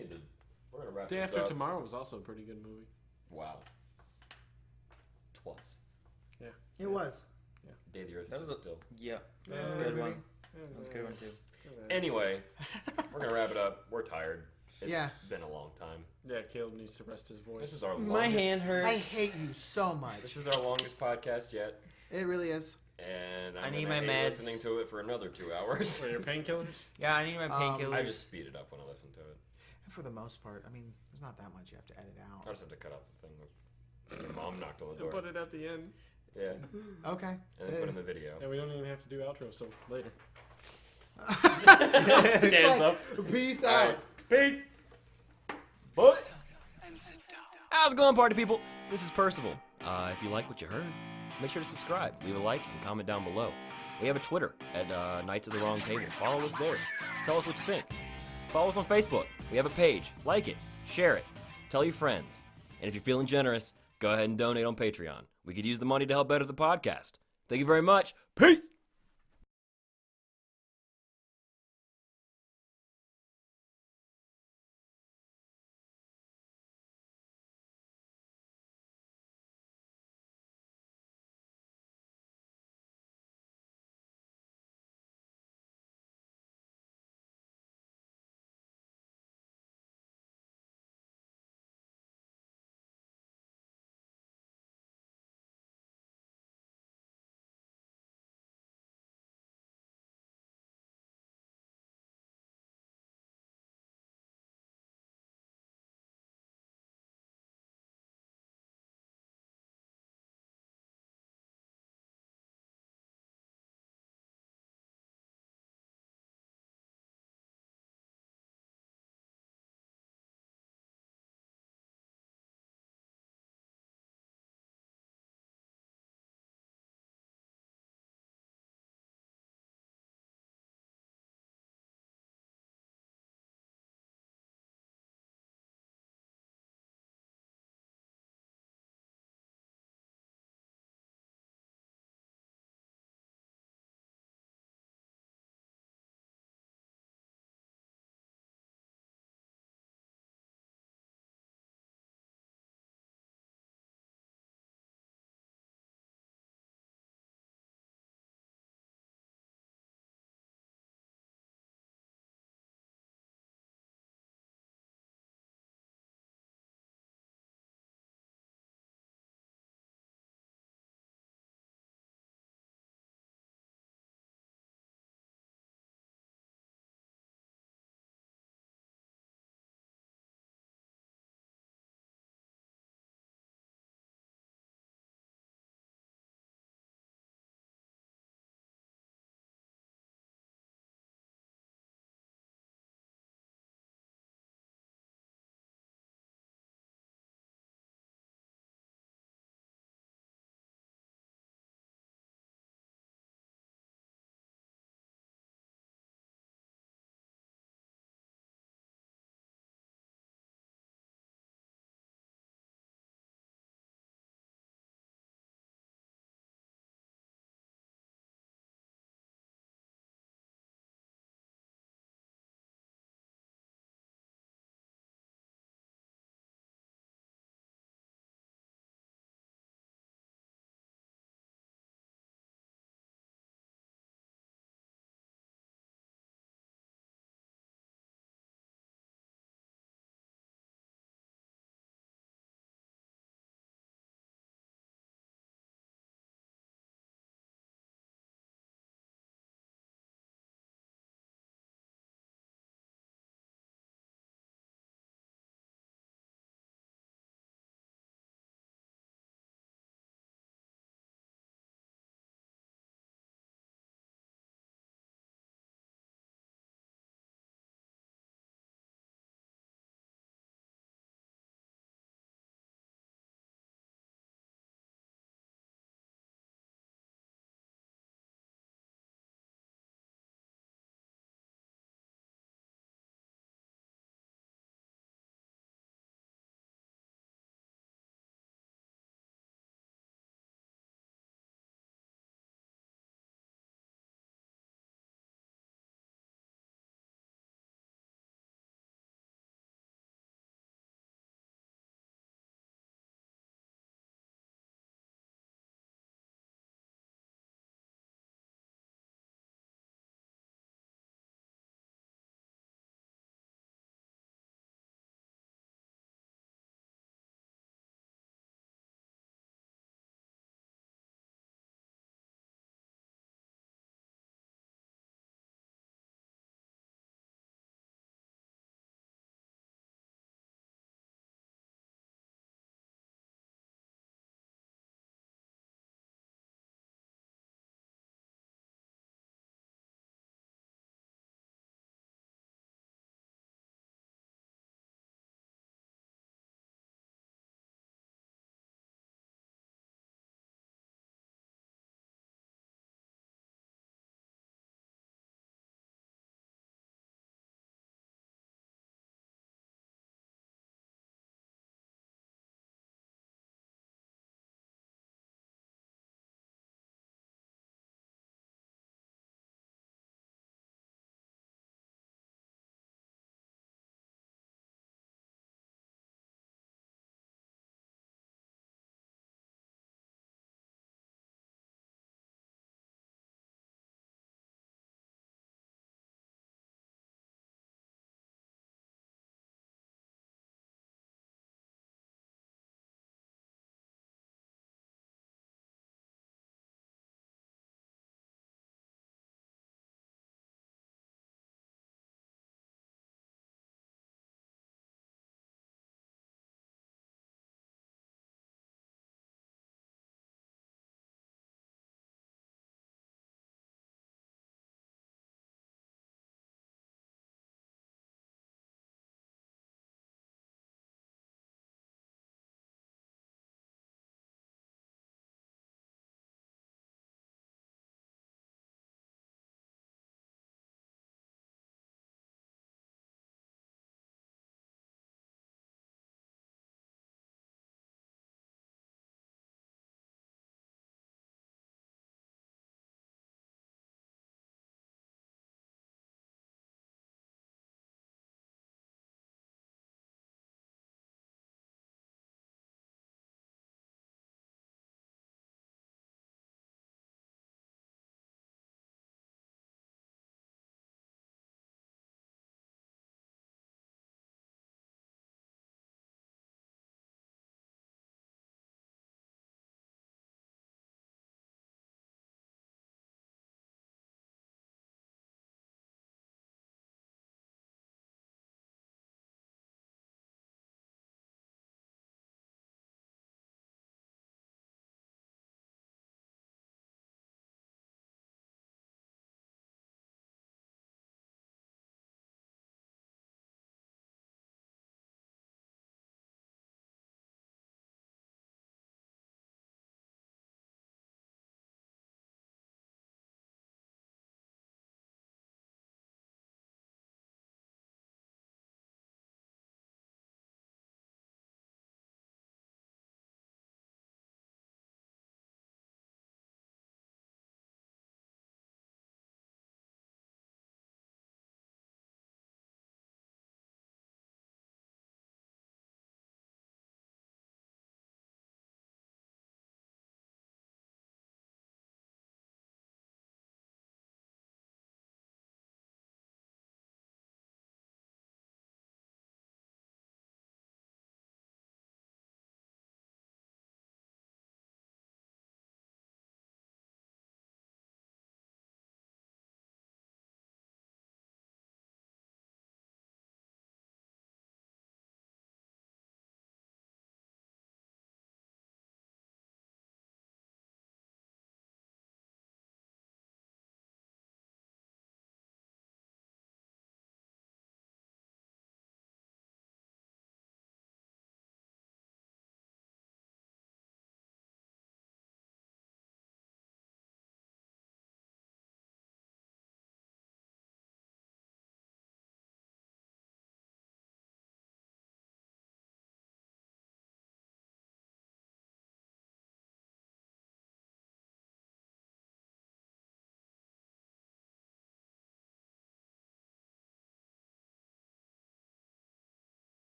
gonna wrap Day this After up. Tomorrow was also a pretty good movie. Wow. Twas. Yeah. It was. Day of the Earth That Stood was a- Still. Yeah, Yeah, that's a good movie. one. That's a good one too. Anyway, we're gonna wrap it up. We're tired. It's Yeah. been a long time. Yeah, Caleb needs to rest his voice. This is our longest. My hand I hurts. hate you so much. This is our longest podcast yet, It really is. and I I'm need gonna my hate meds. listening to it for another 2 hours. For your painkillers? Yeah, I need my painkillers. I just speed it up when I listen to it. And for the most part, I mean, there's not that much you have to edit I out. just have to cut out the thing that your mom knocked on the And door. put it at the end. Yeah, Okay. and then put in the video. And we don't even have to do outro, so later. It's Stands like, up. Peace All out. right, peace. But. And sit down. How's it going, party people? This is Percival. If you like what you heard, make sure to subscribe, leave a like, and comment down below. We have a Twitter at Knights of the Wrong Table. Follow us there. Tell us what you think. Follow us on Facebook. We have a page. Like it, share it, tell your friends. And if you're feeling generous, go ahead and donate on Patreon. We could use the money to help better the podcast. Thank you very much. Peace!